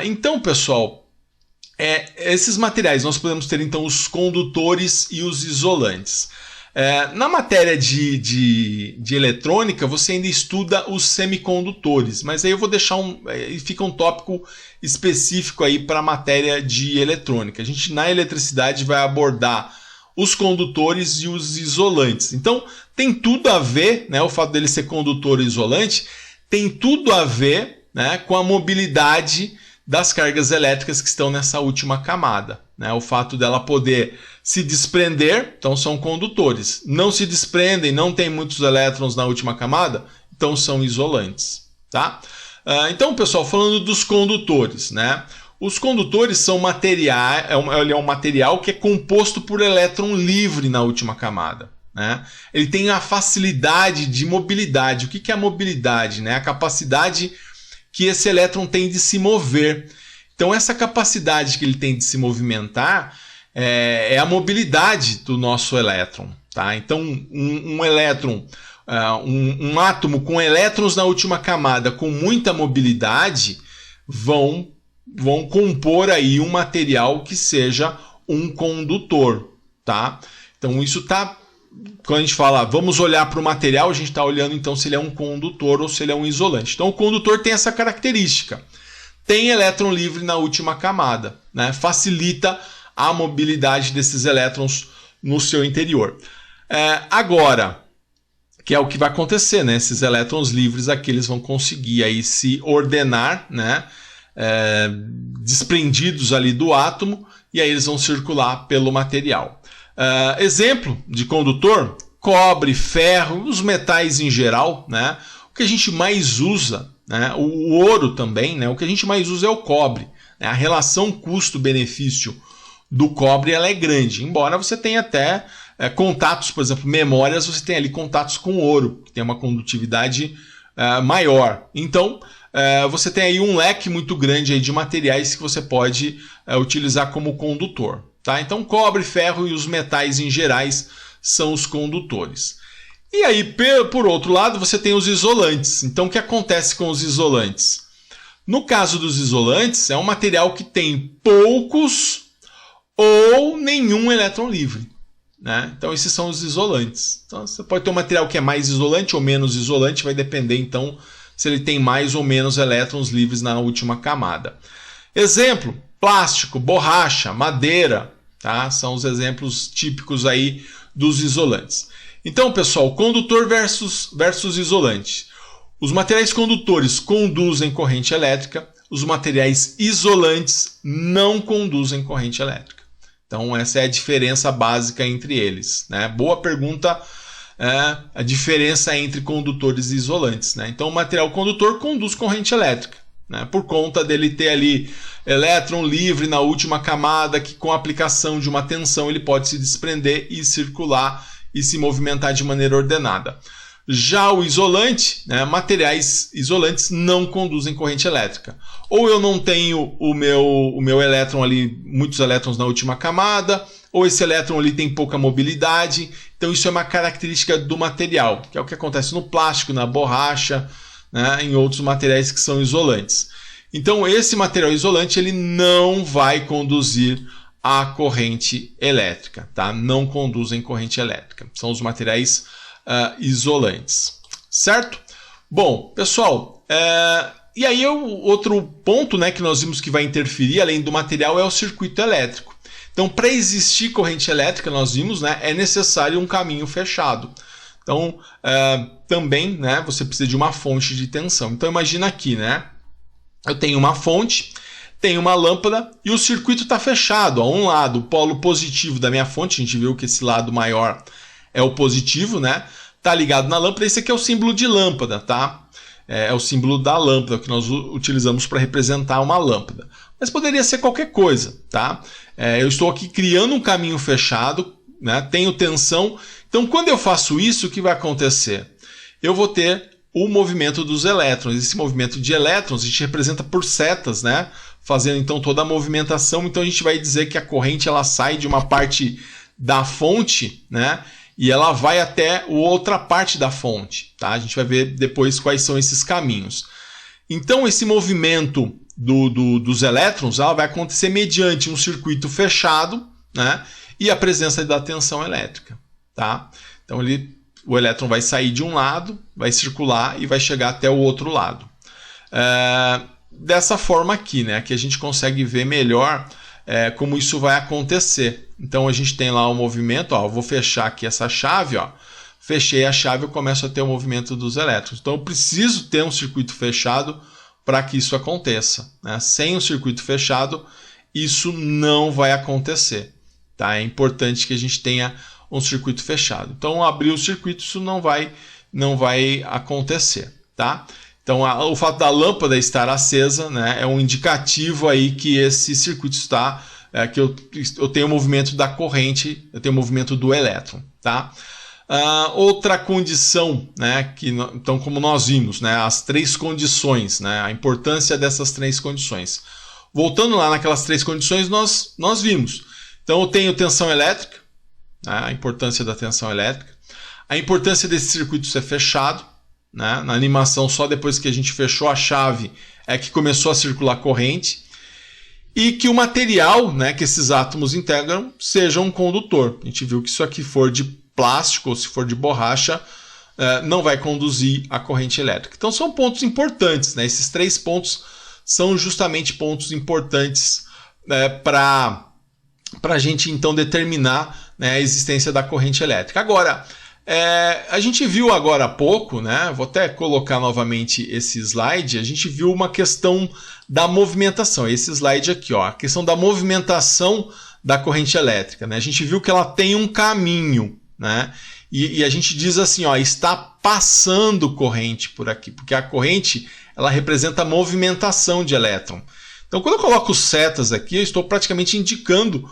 Então, pessoal, esses materiais nós podemos ter então os condutores e os isolantes. Na matéria de eletrônica, você ainda estuda os semicondutores, mas aí eu vou deixar fica um tópico específico aí para a matéria de eletrônica. A gente na eletricidade vai abordar os condutores e os isolantes. Então tem tudo a ver, né, o fato dele ser condutor e isolante, tem tudo a ver, né, com a mobilidade das cargas elétricas que estão nessa última camada. Né? O fato dela poder se desprender, então são condutores. Não se desprendem, não tem muitos elétrons na última camada, então são isolantes. Tá? Então, pessoal, falando dos condutores, né? Os condutores são materiais, ele é um material que é composto por elétron livre na última camada. Né? Ele tem a facilidade de mobilidade. O que é a mobilidade? Né? A capacidade que esse elétron tem de se mover. Então, essa capacidade que ele tem de se movimentar é a mobilidade do nosso elétron. Tá? Então, um elétron, um átomo com elétrons na última camada com muita mobilidade vão vão compor aí um material que seja um condutor, tá? Então isso tá, quando a gente fala, vamos olhar para o material, a gente está olhando então se ele é um condutor ou se ele é um isolante. Então o condutor tem essa característica, tem elétron livre na última camada, né? Facilita a mobilidade desses elétrons no seu interior. Agora, que é o que vai acontecer, né? Esses elétrons livres aqui, eles vão conseguir aí se ordenar, né? Desprendidos ali do átomo, e aí eles vão circular pelo material. Exemplo de condutor: cobre, ferro, os metais em geral, né? O que a gente mais usa, né? O ouro também, né? O que a gente mais usa é o cobre, né? A relação custo-benefício do cobre ela é grande, embora você tenha até contatos, por exemplo, memórias, você tem ali contatos com ouro, que tem uma condutividade maior. Então, você tem aí um leque muito grande aí de materiais que você pode utilizar como condutor. Tá? Então, cobre, ferro e os metais em gerais são os condutores. E aí, por outro lado, você tem os isolantes. Então, o que acontece com os isolantes? No caso dos isolantes, é um material que tem poucos ou nenhum elétron livre, né? Então, esses são os isolantes. Então, você pode ter um material que é mais isolante ou menos isolante, vai depender, então, se ele tem mais ou menos elétrons livres na última camada. Exemplo: plástico, borracha, madeira, tá? São os exemplos típicos aí dos isolantes. Então, pessoal, condutor versus isolante. Os materiais condutores conduzem corrente elétrica, os materiais isolantes não conduzem corrente elétrica. Então, essa é a diferença básica entre eles, né? Boa pergunta, a diferença entre condutores e isolantes, né? Então, o material condutor conduz corrente elétrica, né? Por conta dele ter ali elétron livre na última camada, que com a aplicação de uma tensão ele pode se desprender e circular e se movimentar de maneira ordenada. Já o isolante, né, materiais isolantes não conduzem corrente elétrica. Ou eu não tenho o meu elétron ali, muitos elétrons na última camada, ou esse elétron ali tem pouca mobilidade. Então isso é uma característica do material, que é o que acontece no plástico, na borracha, né, em outros materiais que são isolantes. Então esse material isolante ele não vai conduzir a corrente elétrica, tá? Não conduzem corrente elétrica. São os materiais isolantes, certo? Bom, pessoal, e aí outro ponto, né, que nós vimos que vai interferir, além do material, é o circuito elétrico. Então, para existir corrente elétrica, nós vimos, né, é necessário um caminho fechado. Então, também, né, você precisa de uma fonte de tensão. Então, imagina aqui, né, eu tenho uma fonte, tenho uma lâmpada e o circuito está fechado. A um lado, o polo positivo da minha fonte, a gente viu que esse lado maior é o positivo, né? Tá ligado na lâmpada. Esse aqui é o símbolo de lâmpada, tá? É o símbolo da lâmpada que nós utilizamos para representar uma lâmpada. Mas poderia ser qualquer coisa, tá? Eu estou aqui criando um caminho fechado, né? Tenho tensão. Então, quando eu faço isso, o que vai acontecer? Eu vou ter o movimento dos elétrons. Esse movimento de elétrons a gente representa por setas, né? Fazendo então toda a movimentação. Então, a gente vai dizer que a corrente ela sai de uma parte da fonte, né? E ela vai até outra parte da fonte, tá? A gente vai ver depois quais são esses caminhos. Então, esse movimento dos elétrons ela vai acontecer mediante um circuito fechado, né? E a presença da tensão elétrica, tá? Então, o elétron vai sair de um lado, vai circular e vai chegar até o outro lado. Dessa forma aqui, né? Aqui a gente consegue ver melhor como isso vai acontecer. Então a gente tem lá o movimento, ó, eu vou fechar aqui essa chave, ó, fechei a chave, eu começo a ter o movimento dos elétrons. Então eu preciso ter um circuito fechado para que isso aconteça, né? Sem um circuito fechado, isso não vai acontecer, tá? É importante que a gente tenha um circuito fechado. Então abrir o circuito, isso não vai acontecer, tá? Então, o fato da lâmpada estar acesa, né, é um indicativo aí que esse circuito está, que eu tenho o movimento da corrente, eu tenho o movimento do elétron, tá? Outra condição, né, então, como nós vimos, né, as três condições, né, a importância dessas três condições. Voltando lá naquelas três condições, nós vimos. Então, eu tenho tensão elétrica, né, a importância da tensão elétrica, a importância desse circuito ser fechado, né? Na animação, só depois que a gente fechou a chave é que começou a circular corrente. e que o material, né, que esses átomos integram seja um condutor. A gente viu que isso aqui for de plástico ou se for de borracha, não vai conduzir a corrente elétrica. Então são pontos importantes, né? Esses 3 pontos são justamente pontos importantes para a gente então determinar, né, a existência da corrente elétrica. Agora, a gente viu agora há pouco, né, vou até colocar novamente esse slide, a gente viu uma questão da movimentação, esse slide aqui, ó, a questão da movimentação da corrente elétrica, né? A gente viu que ela tem um caminho, né? E a gente diz assim, ó, está passando corrente por aqui, porque a corrente ela representa a movimentação de elétron. Então, quando eu coloco setas aqui, eu estou praticamente indicando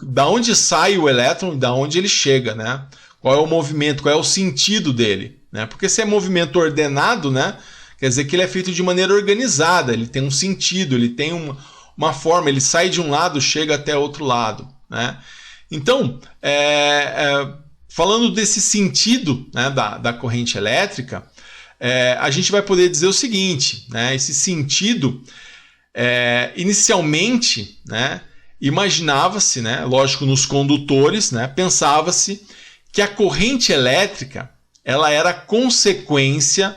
da onde sai o elétron e da onde ele chega, né? Qual é o movimento, qual é o sentido dele, né? Porque se é movimento ordenado, né, quer dizer que ele é feito de maneira organizada, ele tem um sentido, ele tem uma forma, ele sai de um lado, chega até outro lado, né? Então, falando desse sentido, né, da corrente elétrica, a gente vai poder dizer o seguinte, né, esse sentido, inicialmente, né, imaginava-se, né, lógico, nos condutores, né, pensava-se que a corrente elétrica ela era consequência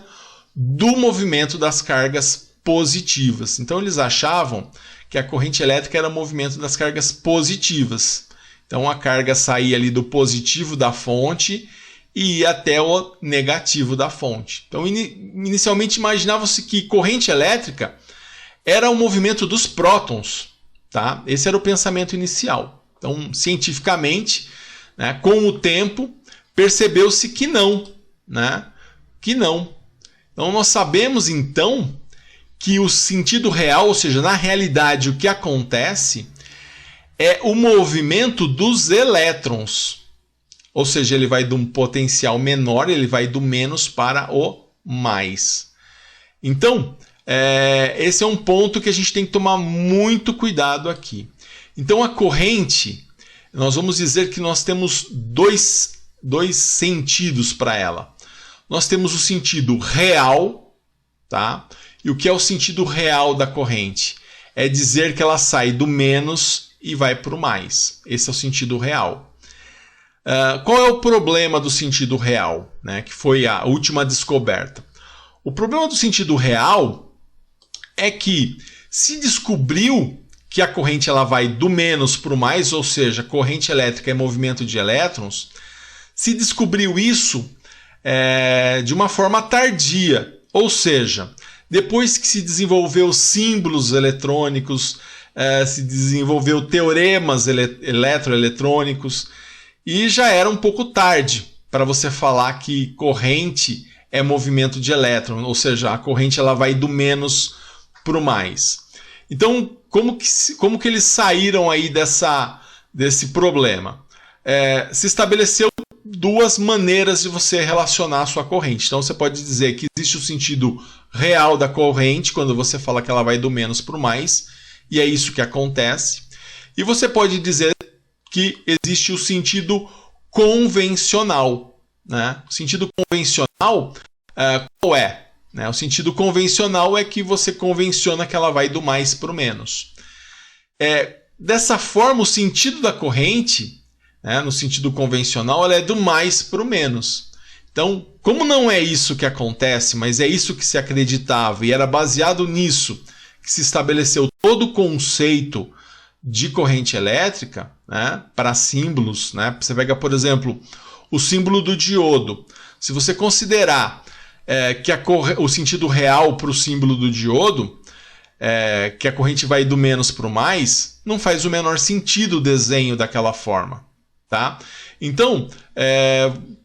do movimento das cargas positivas. Então eles achavam que a corrente elétrica era o movimento das cargas positivas. Então a carga saía ali do positivo da fonte e ia até o negativo da fonte. Então inicialmente imaginava-se que corrente elétrica era o movimento dos prótons, tá? Esse era o pensamento inicial. Então cientificamente, né, com o tempo percebeu-se que não, né? Que não. Então nós sabemos então que o sentido real, ou seja, na realidade o que acontece é o movimento dos elétrons. Ou seja, ele vai de um potencial menor, ele vai do menos para o mais. Então, esse é um ponto que a gente tem que tomar muito cuidado aqui. Então a corrente, nós vamos dizer que nós temos dois sentidos para ela. Nós temos o sentido real, tá? E o que é o sentido real da corrente? É dizer que ela sai do menos e vai para o mais. Esse é o sentido real. Qual é o problema do sentido real, né? Que foi a última descoberta? O problema do sentido real é que se descobriu que a corrente ela vai do menos para o mais, ou seja, corrente elétrica é movimento de elétrons, se descobriu isso de uma forma tardia, ou seja, depois que se desenvolveu símbolos eletrônicos, se desenvolveu teoremas eletroeletrônicos, e já era um pouco tarde para você falar que corrente é movimento de elétron, ou seja, a corrente ela vai do menos para o mais. Então, como que eles saíram aí desse problema? Se estabeleceu 2 maneiras de você relacionar a sua corrente. Então, você pode dizer que existe o sentido real da corrente, quando você fala que ela vai do menos para o mais, e é isso que acontece. E você pode dizer que existe o sentido convencional, né? O sentido convencional, qual é? Né? O sentido convencional é que você convenciona que ela vai do mais para o menos. Dessa forma, o sentido da corrente, né, no sentido convencional, ela é do mais para o menos. Então, como não é isso que acontece, mas é isso que se acreditava, e era baseado nisso que se estabeleceu todo o conceito de corrente elétrica, né, para símbolos, né? Você pega, por exemplo, o símbolo do diodo. Se você considerar que o sentido real para o símbolo do diodo, que a corrente vai do menos para o mais, não faz o menor sentido o desenho daquela forma. Tá? Então,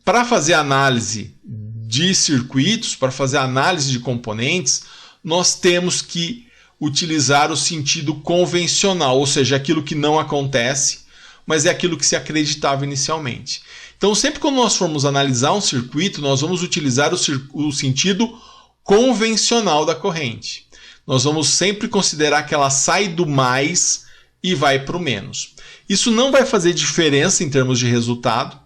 para fazer análise de circuitos, para fazer análise de componentes, nós temos que utilizar o sentido convencional, ou seja, aquilo que não acontece, mas é aquilo que se acreditava inicialmente. Então, sempre que nós formos analisar um circuito, nós vamos utilizar o sentido convencional da corrente. Nós vamos sempre considerar que ela sai do mais e vai para o menos. Isso não vai fazer diferença em termos de resultado,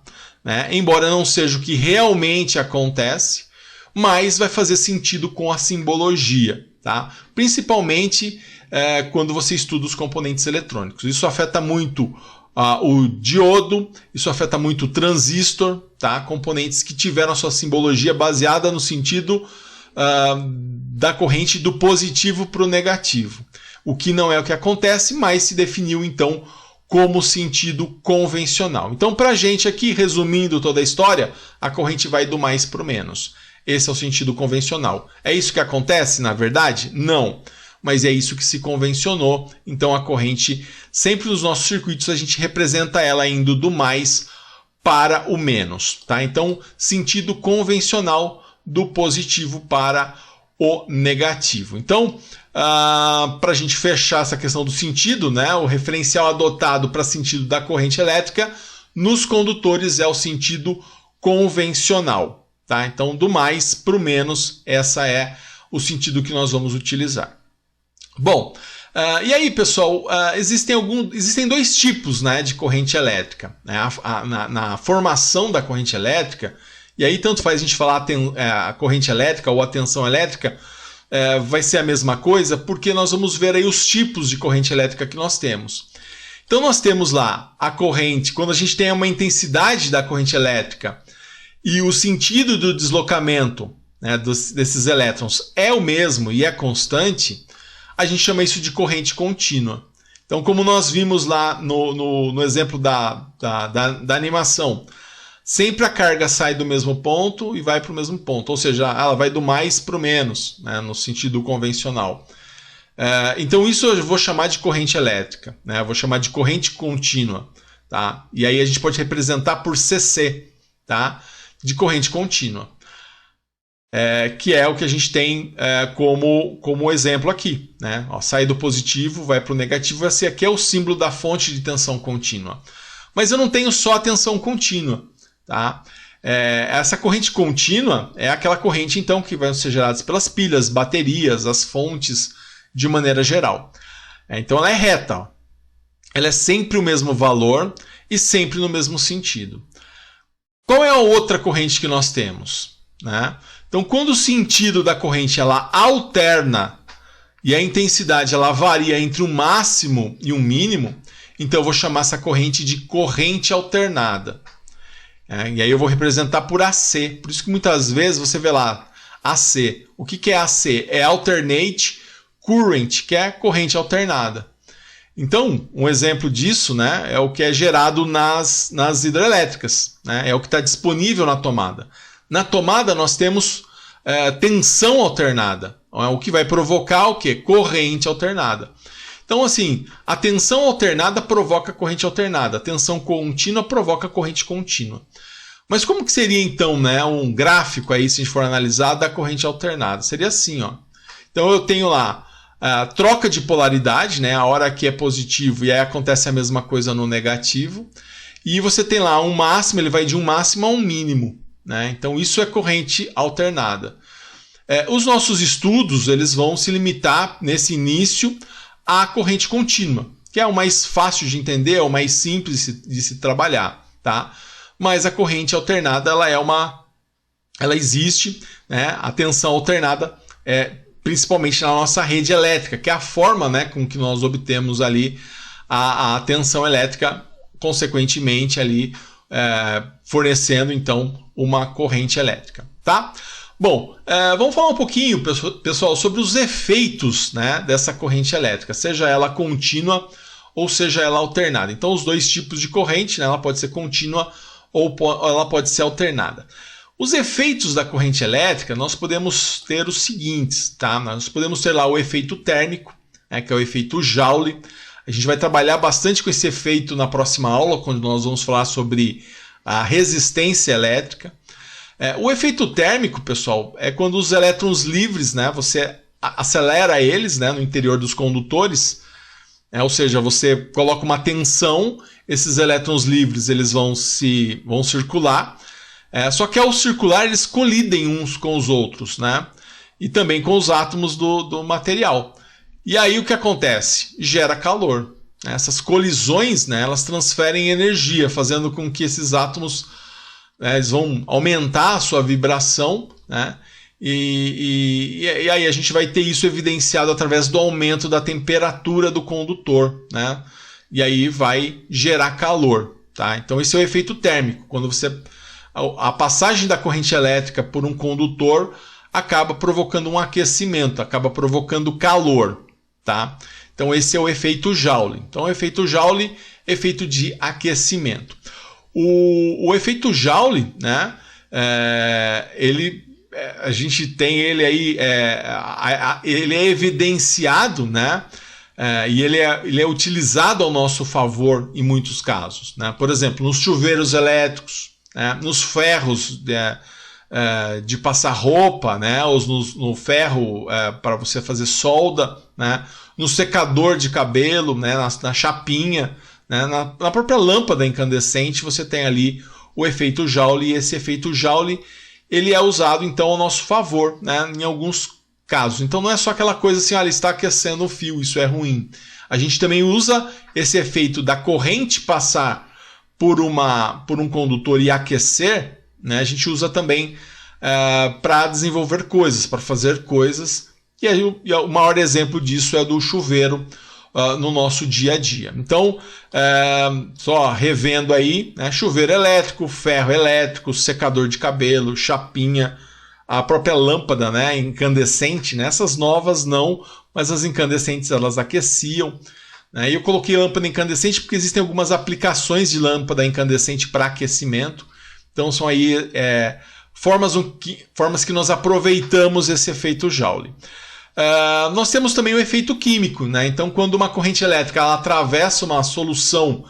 né? Embora não seja o que realmente acontece, mas vai fazer sentido com a simbologia. tá? Principalmente quando você estuda os componentes eletrônicos. Isso afeta muito o diodo, isso afeta muito o transistor, tá? Componentes que tiveram a sua simbologia baseada no sentido da corrente do positivo para o negativo. O que não é o que acontece, mas se definiu então como sentido convencional. Então, para a gente aqui, resumindo toda a história, a corrente vai do mais para o menos. Esse é o sentido convencional. É isso que acontece, na verdade? Não. Mas é isso que se convencionou. Então, a corrente, sempre nos nossos circuitos, a gente representa ela indo do mais para o menos. Tá? Então, sentido convencional do positivo para o negativo. Então, para a gente fechar essa questão do sentido, né, o referencial adotado para sentido da corrente elétrica nos condutores é o sentido convencional. Tá? Então, do mais para o menos, essa é o sentido que nós vamos utilizar. Bom, e aí, pessoal, existem dois tipos, né, de corrente elétrica. Né? Na formação da corrente elétrica, e aí tanto faz a gente falar a corrente elétrica ou a tensão elétrica, vai ser a mesma coisa, porque nós vamos ver aí os tipos de corrente elétrica que nós temos. Então nós temos lá a corrente, quando a gente tem uma intensidade da corrente elétrica e o sentido do deslocamento, né, desses elétrons é o mesmo e é constante, a gente chama isso de corrente contínua. Então, como nós vimos lá no exemplo da animação, sempre a carga sai do mesmo ponto e vai para o mesmo ponto, ou seja, ela vai do mais para o menos, né, no sentido convencional. Então isso eu vou chamar de corrente elétrica, né, eu vou chamar de corrente contínua. Tá? E aí a gente pode representar por CC, tá? De corrente contínua, que é o que a gente tem como exemplo aqui. Né? Ó, sai do positivo, vai para o negativo, esse aqui é o símbolo da fonte de tensão contínua. Mas eu não tenho só a tensão contínua. Tá? Essa corrente contínua é aquela corrente então que vai ser gerada pelas pilhas, baterias, as fontes de maneira geral. Então ela é reta, ó. Ela é sempre o mesmo valor e sempre no mesmo sentido. Qual é a outra corrente que nós temos? Né? Então quando o sentido da corrente ela alterna e a intensidade ela varia entre um máximo e um mínimo, então eu vou chamar essa corrente de corrente alternada. E aí eu vou representar por AC. Por isso que muitas vezes você vê lá AC. O que é AC? É Alternate Current, que é corrente alternada. Então, um exemplo disso, né, é o que é gerado nas hidrelétricas. Né? É o que está disponível na tomada. Na tomada nós temos tensão alternada. O que vai provocar o quê? Corrente alternada. Então, assim, a tensão alternada provoca corrente alternada, a tensão contínua provoca corrente contínua. Mas como que seria, então, né, um gráfico aí, se a gente for analisar, da corrente alternada? Seria assim, ó. Então, eu tenho lá a troca de polaridade, né, a hora que é positivo e aí acontece a mesma coisa no negativo. E você tem lá um máximo, ele vai de um máximo a um mínimo. Né? Então, isso é corrente alternada. Os nossos estudos eles vão se limitar, nesse início, a corrente contínua, que é o mais fácil de entender, é o mais simples de se trabalhar, tá? Mas a corrente alternada ela existe, né? A tensão alternada principalmente na nossa rede elétrica, que é a forma, né, com que nós obtemos ali a tensão elétrica, consequentemente ali fornecendo então uma corrente elétrica, tá? Bom, vamos falar um pouquinho, pessoal, sobre os efeitos, né, dessa corrente elétrica, seja ela contínua ou seja ela alternada. Então, os dois tipos de corrente, né, ela pode ser contínua ou ela pode ser alternada. Os efeitos da corrente elétrica, nós podemos ter os seguintes, tá? Nós podemos ter lá o efeito térmico, né, que é o efeito Joule. A gente vai trabalhar bastante com esse efeito na próxima aula, quando nós vamos falar sobre a resistência elétrica. O efeito térmico, pessoal, é quando os elétrons livres, né, você acelera eles, né, no interior dos condutores, ou seja, você coloca uma tensão, esses elétrons livres eles vão circular, só que ao circular eles colidem uns com os outros, né, e também com os átomos do material. E aí o que acontece? Gera calor. Essas colisões, né, elas transferem energia, fazendo com que esses átomos eles vão aumentar a sua vibração, né? E aí a gente vai ter isso evidenciado através do aumento da temperatura do condutor, né? E aí vai gerar calor, tá? Então esse é o efeito térmico, quando a passagem da corrente elétrica por um condutor acaba provocando um aquecimento, acaba provocando calor, tá? Então esse é o efeito Joule. Então o efeito Joule, efeito de aquecimento. O efeito Joule, né? A gente tem ele aí, ele é evidenciado, né? E ele é utilizado ao nosso favor em muitos casos, né? Por exemplo, nos chuveiros elétricos, né? Nos ferros de passar roupa, né? No ferro para você fazer solda, né? No secador de cabelo, né? Na chapinha, né? Na própria lâmpada incandescente você tem ali o efeito Joule, e esse efeito Joule ele é usado então ao nosso favor, né? Em alguns casos. Então não é só aquela coisa assim, ele está aquecendo o fio, isso é ruim. A gente também usa esse efeito da corrente passar por um condutor e aquecer, né? A gente usa também para desenvolver coisas, para fazer coisas. E aí o maior exemplo disso é do chuveiro no nosso dia a dia. Então, só revendo aí, né? Chuveiro elétrico, ferro elétrico, secador de cabelo, chapinha, a própria lâmpada, né, incandescente, né? Essas novas não, mas as incandescentes elas aqueciam, né? E eu coloquei lâmpada incandescente porque existem algumas aplicações de lâmpada incandescente para aquecimento. Então são aí formas que nós aproveitamos esse efeito Joule. Nós temos também o efeito químico, né? Então quando uma corrente elétrica ela atravessa uma solução,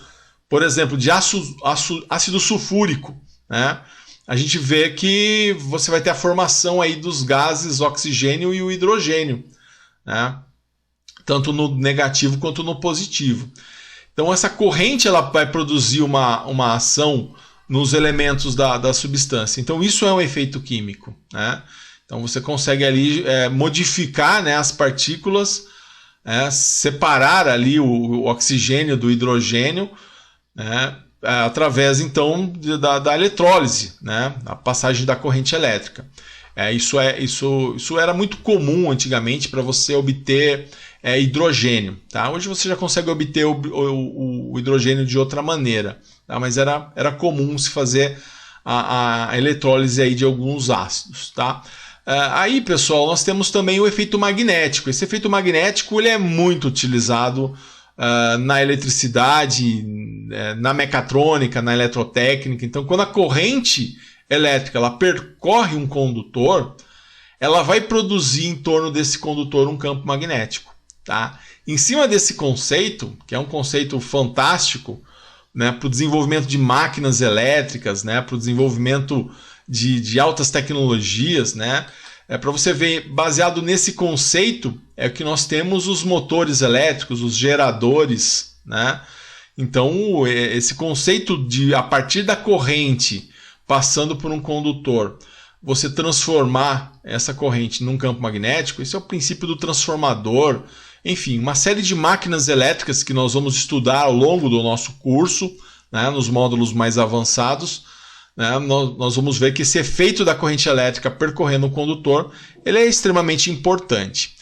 por exemplo, de ácido sulfúrico, né? A gente vê que você vai ter a formação aí dos gases oxigênio e o hidrogênio, né? Tanto no negativo quanto no positivo. Então essa corrente ela vai produzir uma ação nos elementos da substância. Então isso é um efeito químico, né? Então você consegue ali modificar, né, as partículas, separar ali o oxigênio do hidrogênio, né? Através então da eletrólise, né? A passagem da corrente elétrica. Isso era muito comum antigamente para você obter hidrogênio, tá? Hoje você já consegue obter o hidrogênio de outra maneira, tá? Mas era comum se fazer a eletrólise aí de alguns ácidos, tá? Aí, pessoal, nós temos também o efeito magnético. Esse efeito magnético ele é muito utilizado na eletricidade, na mecatrônica, na eletrotécnica. Então, quando a corrente elétrica ela percorre um condutor, ela vai produzir em torno desse condutor um campo magnético, tá? Em cima desse conceito, que é um conceito fantástico, né, para o desenvolvimento de máquinas elétricas, né, para o desenvolvimento de altas tecnologias, né? Para você ver, baseado nesse conceito, é que nós temos os motores elétricos, os geradores, né? Então, esse conceito de, a partir da corrente, passando por um condutor, você transformar essa corrente num campo magnético, esse é o princípio do transformador. Enfim, uma série de máquinas elétricas que nós vamos estudar ao longo do nosso curso, né, nos módulos mais avançados. Nós vamos ver que esse efeito da corrente elétrica percorrendo o condutor ele é extremamente importante.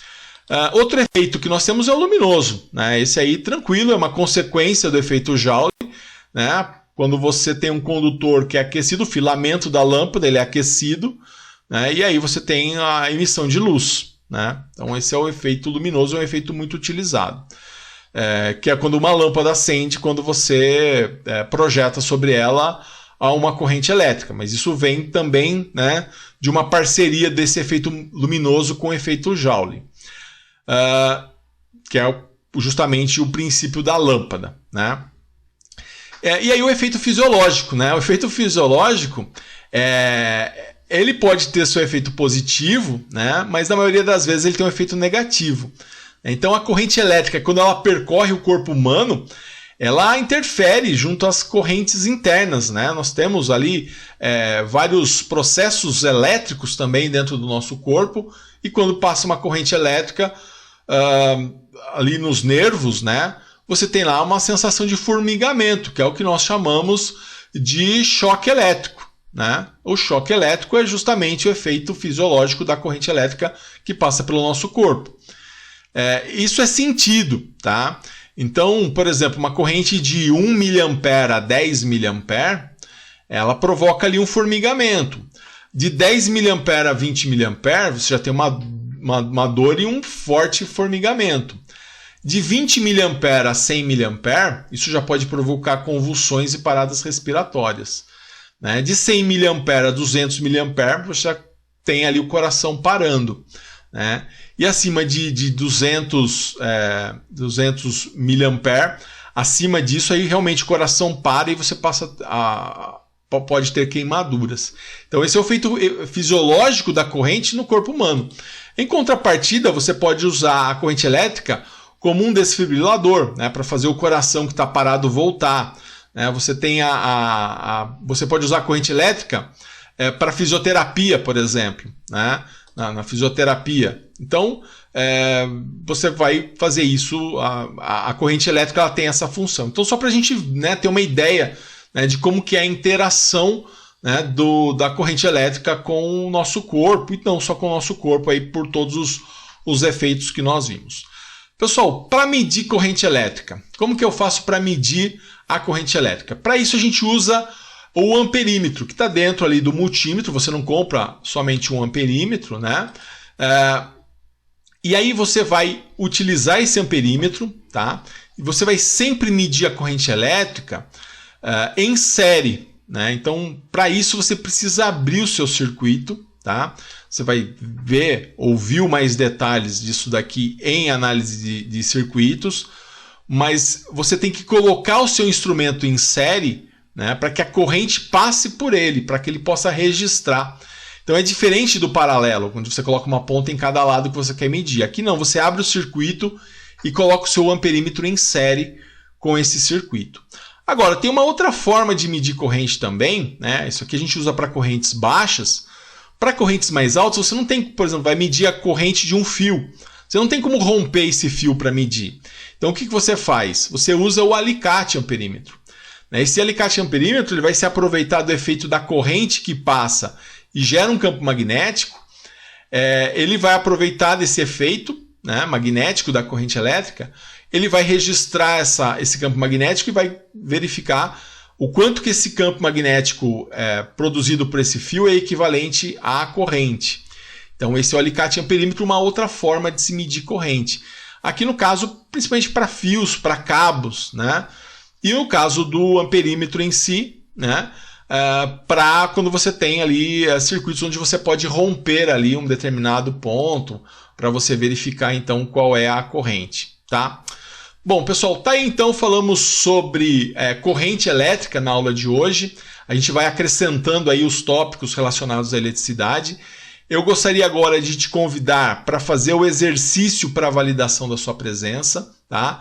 Outro efeito que nós temos é o luminoso, né? Esse aí tranquilo, é uma consequência do efeito Joule, né? Quando você tem um condutor que é aquecido, o filamento da lâmpada ele é aquecido, né? E aí você tem a emissão de luz, né? Então esse é o efeito luminoso, é um efeito muito utilizado. Que é quando uma lâmpada acende, quando você projeta sobre ela a uma corrente elétrica, mas isso vem também, né, de uma parceria desse efeito luminoso com o efeito Joule, que é justamente o princípio da lâmpada, né? E aí o efeito fisiológico, né? O efeito fisiológico ele pode ter seu efeito positivo, né? Mas na maioria das vezes ele tem um efeito negativo. Então a corrente elétrica, quando ela percorre o corpo humano, ela interfere junto às correntes internas, né? Nós temos ali vários processos elétricos também dentro do nosso corpo, e quando passa uma corrente elétrica ali nos nervos, né? Você tem lá uma sensação de formigamento, que é o que nós chamamos de choque elétrico, né? O choque elétrico é justamente o efeito fisiológico da corrente elétrica que passa pelo nosso corpo. Isso é sentido, tá? Então, por exemplo, uma corrente de 1 mA a 10 mA, ela provoca ali um formigamento. De 10 mA a 20 mA, você já tem uma dor e um forte formigamento. De 20 mA a 100 mA, isso já pode provocar convulsões e paradas respiratórias. Né? De 100 mA a 200 mA, você já tem ali o coração parando. Né? E acima de 200 mA, acima disso, aí realmente o coração para e você pode ter queimaduras. Então esse é o efeito fisiológico da corrente no corpo humano. Em contrapartida, você pode usar a corrente elétrica como um desfibrilador, né, para fazer o coração que está parado voltar. Né? Você pode usar a corrente elétrica para fisioterapia, por exemplo, né? na fisioterapia. Então, você vai fazer isso, a corrente elétrica ela tem essa função. Então, só para a gente, né, ter uma ideia, né, de como que é a interação, né, da corrente elétrica com o nosso corpo, e não só com o nosso corpo, aí, por todos os efeitos que nós vimos. Pessoal, para medir corrente elétrica, como que eu faço para medir a corrente elétrica? Para isso a gente usa o amperímetro, que está dentro ali do multímetro. Você não compra somente um amperímetro, né? E aí você vai utilizar esse amperímetro, tá? E você vai sempre medir a corrente elétrica em série, né? Então, para isso você precisa abrir o seu circuito, tá? Você vai ouvir mais detalhes disso daqui em análise de circuitos, mas você tem que colocar o seu instrumento em série, né, para que a corrente passe por ele, para que ele possa registrar. Então é diferente do paralelo, onde você coloca uma ponta em cada lado que você quer medir. Aqui não, você abre o circuito e coloca o seu amperímetro em série com esse circuito. Agora, tem uma outra forma de medir corrente também, né? Isso aqui a gente usa para correntes baixas. Para correntes mais altas, você não tem, por exemplo, vai medir a corrente de um fio. Você não tem como romper esse fio para medir. Então, o que você faz? Você usa o alicate amperímetro. Esse alicate amperímetro ele vai se aproveitar do efeito da corrente que passa e gera um campo magnético. Ele vai aproveitar desse efeito, né, magnético da corrente elétrica. Ele vai registrar esse campo magnético e vai verificar o quanto que esse campo magnético produzido por esse fio é equivalente à corrente. Então esse é o alicate amperímetro, uma outra forma de se medir corrente. Aqui no caso, principalmente para fios, para cabos, né? E no caso do amperímetro em si, né? Para quando você tem ali circuitos onde você pode romper ali um determinado ponto, para você verificar então qual é a corrente, tá? Bom, pessoal, tá aí então, falamos sobre corrente elétrica na aula de hoje. A gente vai acrescentando aí os tópicos relacionados à eletricidade. Eu gostaria agora de te convidar para fazer o exercício para validação da sua presença, tá?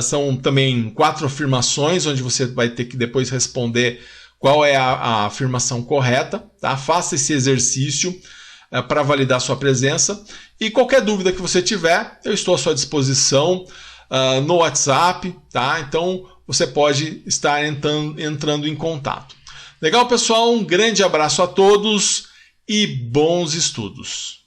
São também 4 afirmações, onde você vai ter que depois responder qual é a afirmação correta, tá? Faça esse exercício para validar a sua presença. E qualquer dúvida que você tiver, eu estou à sua disposição no WhatsApp, tá? Então você pode estar entrando em contato. Legal, pessoal? Um grande abraço a todos e bons estudos!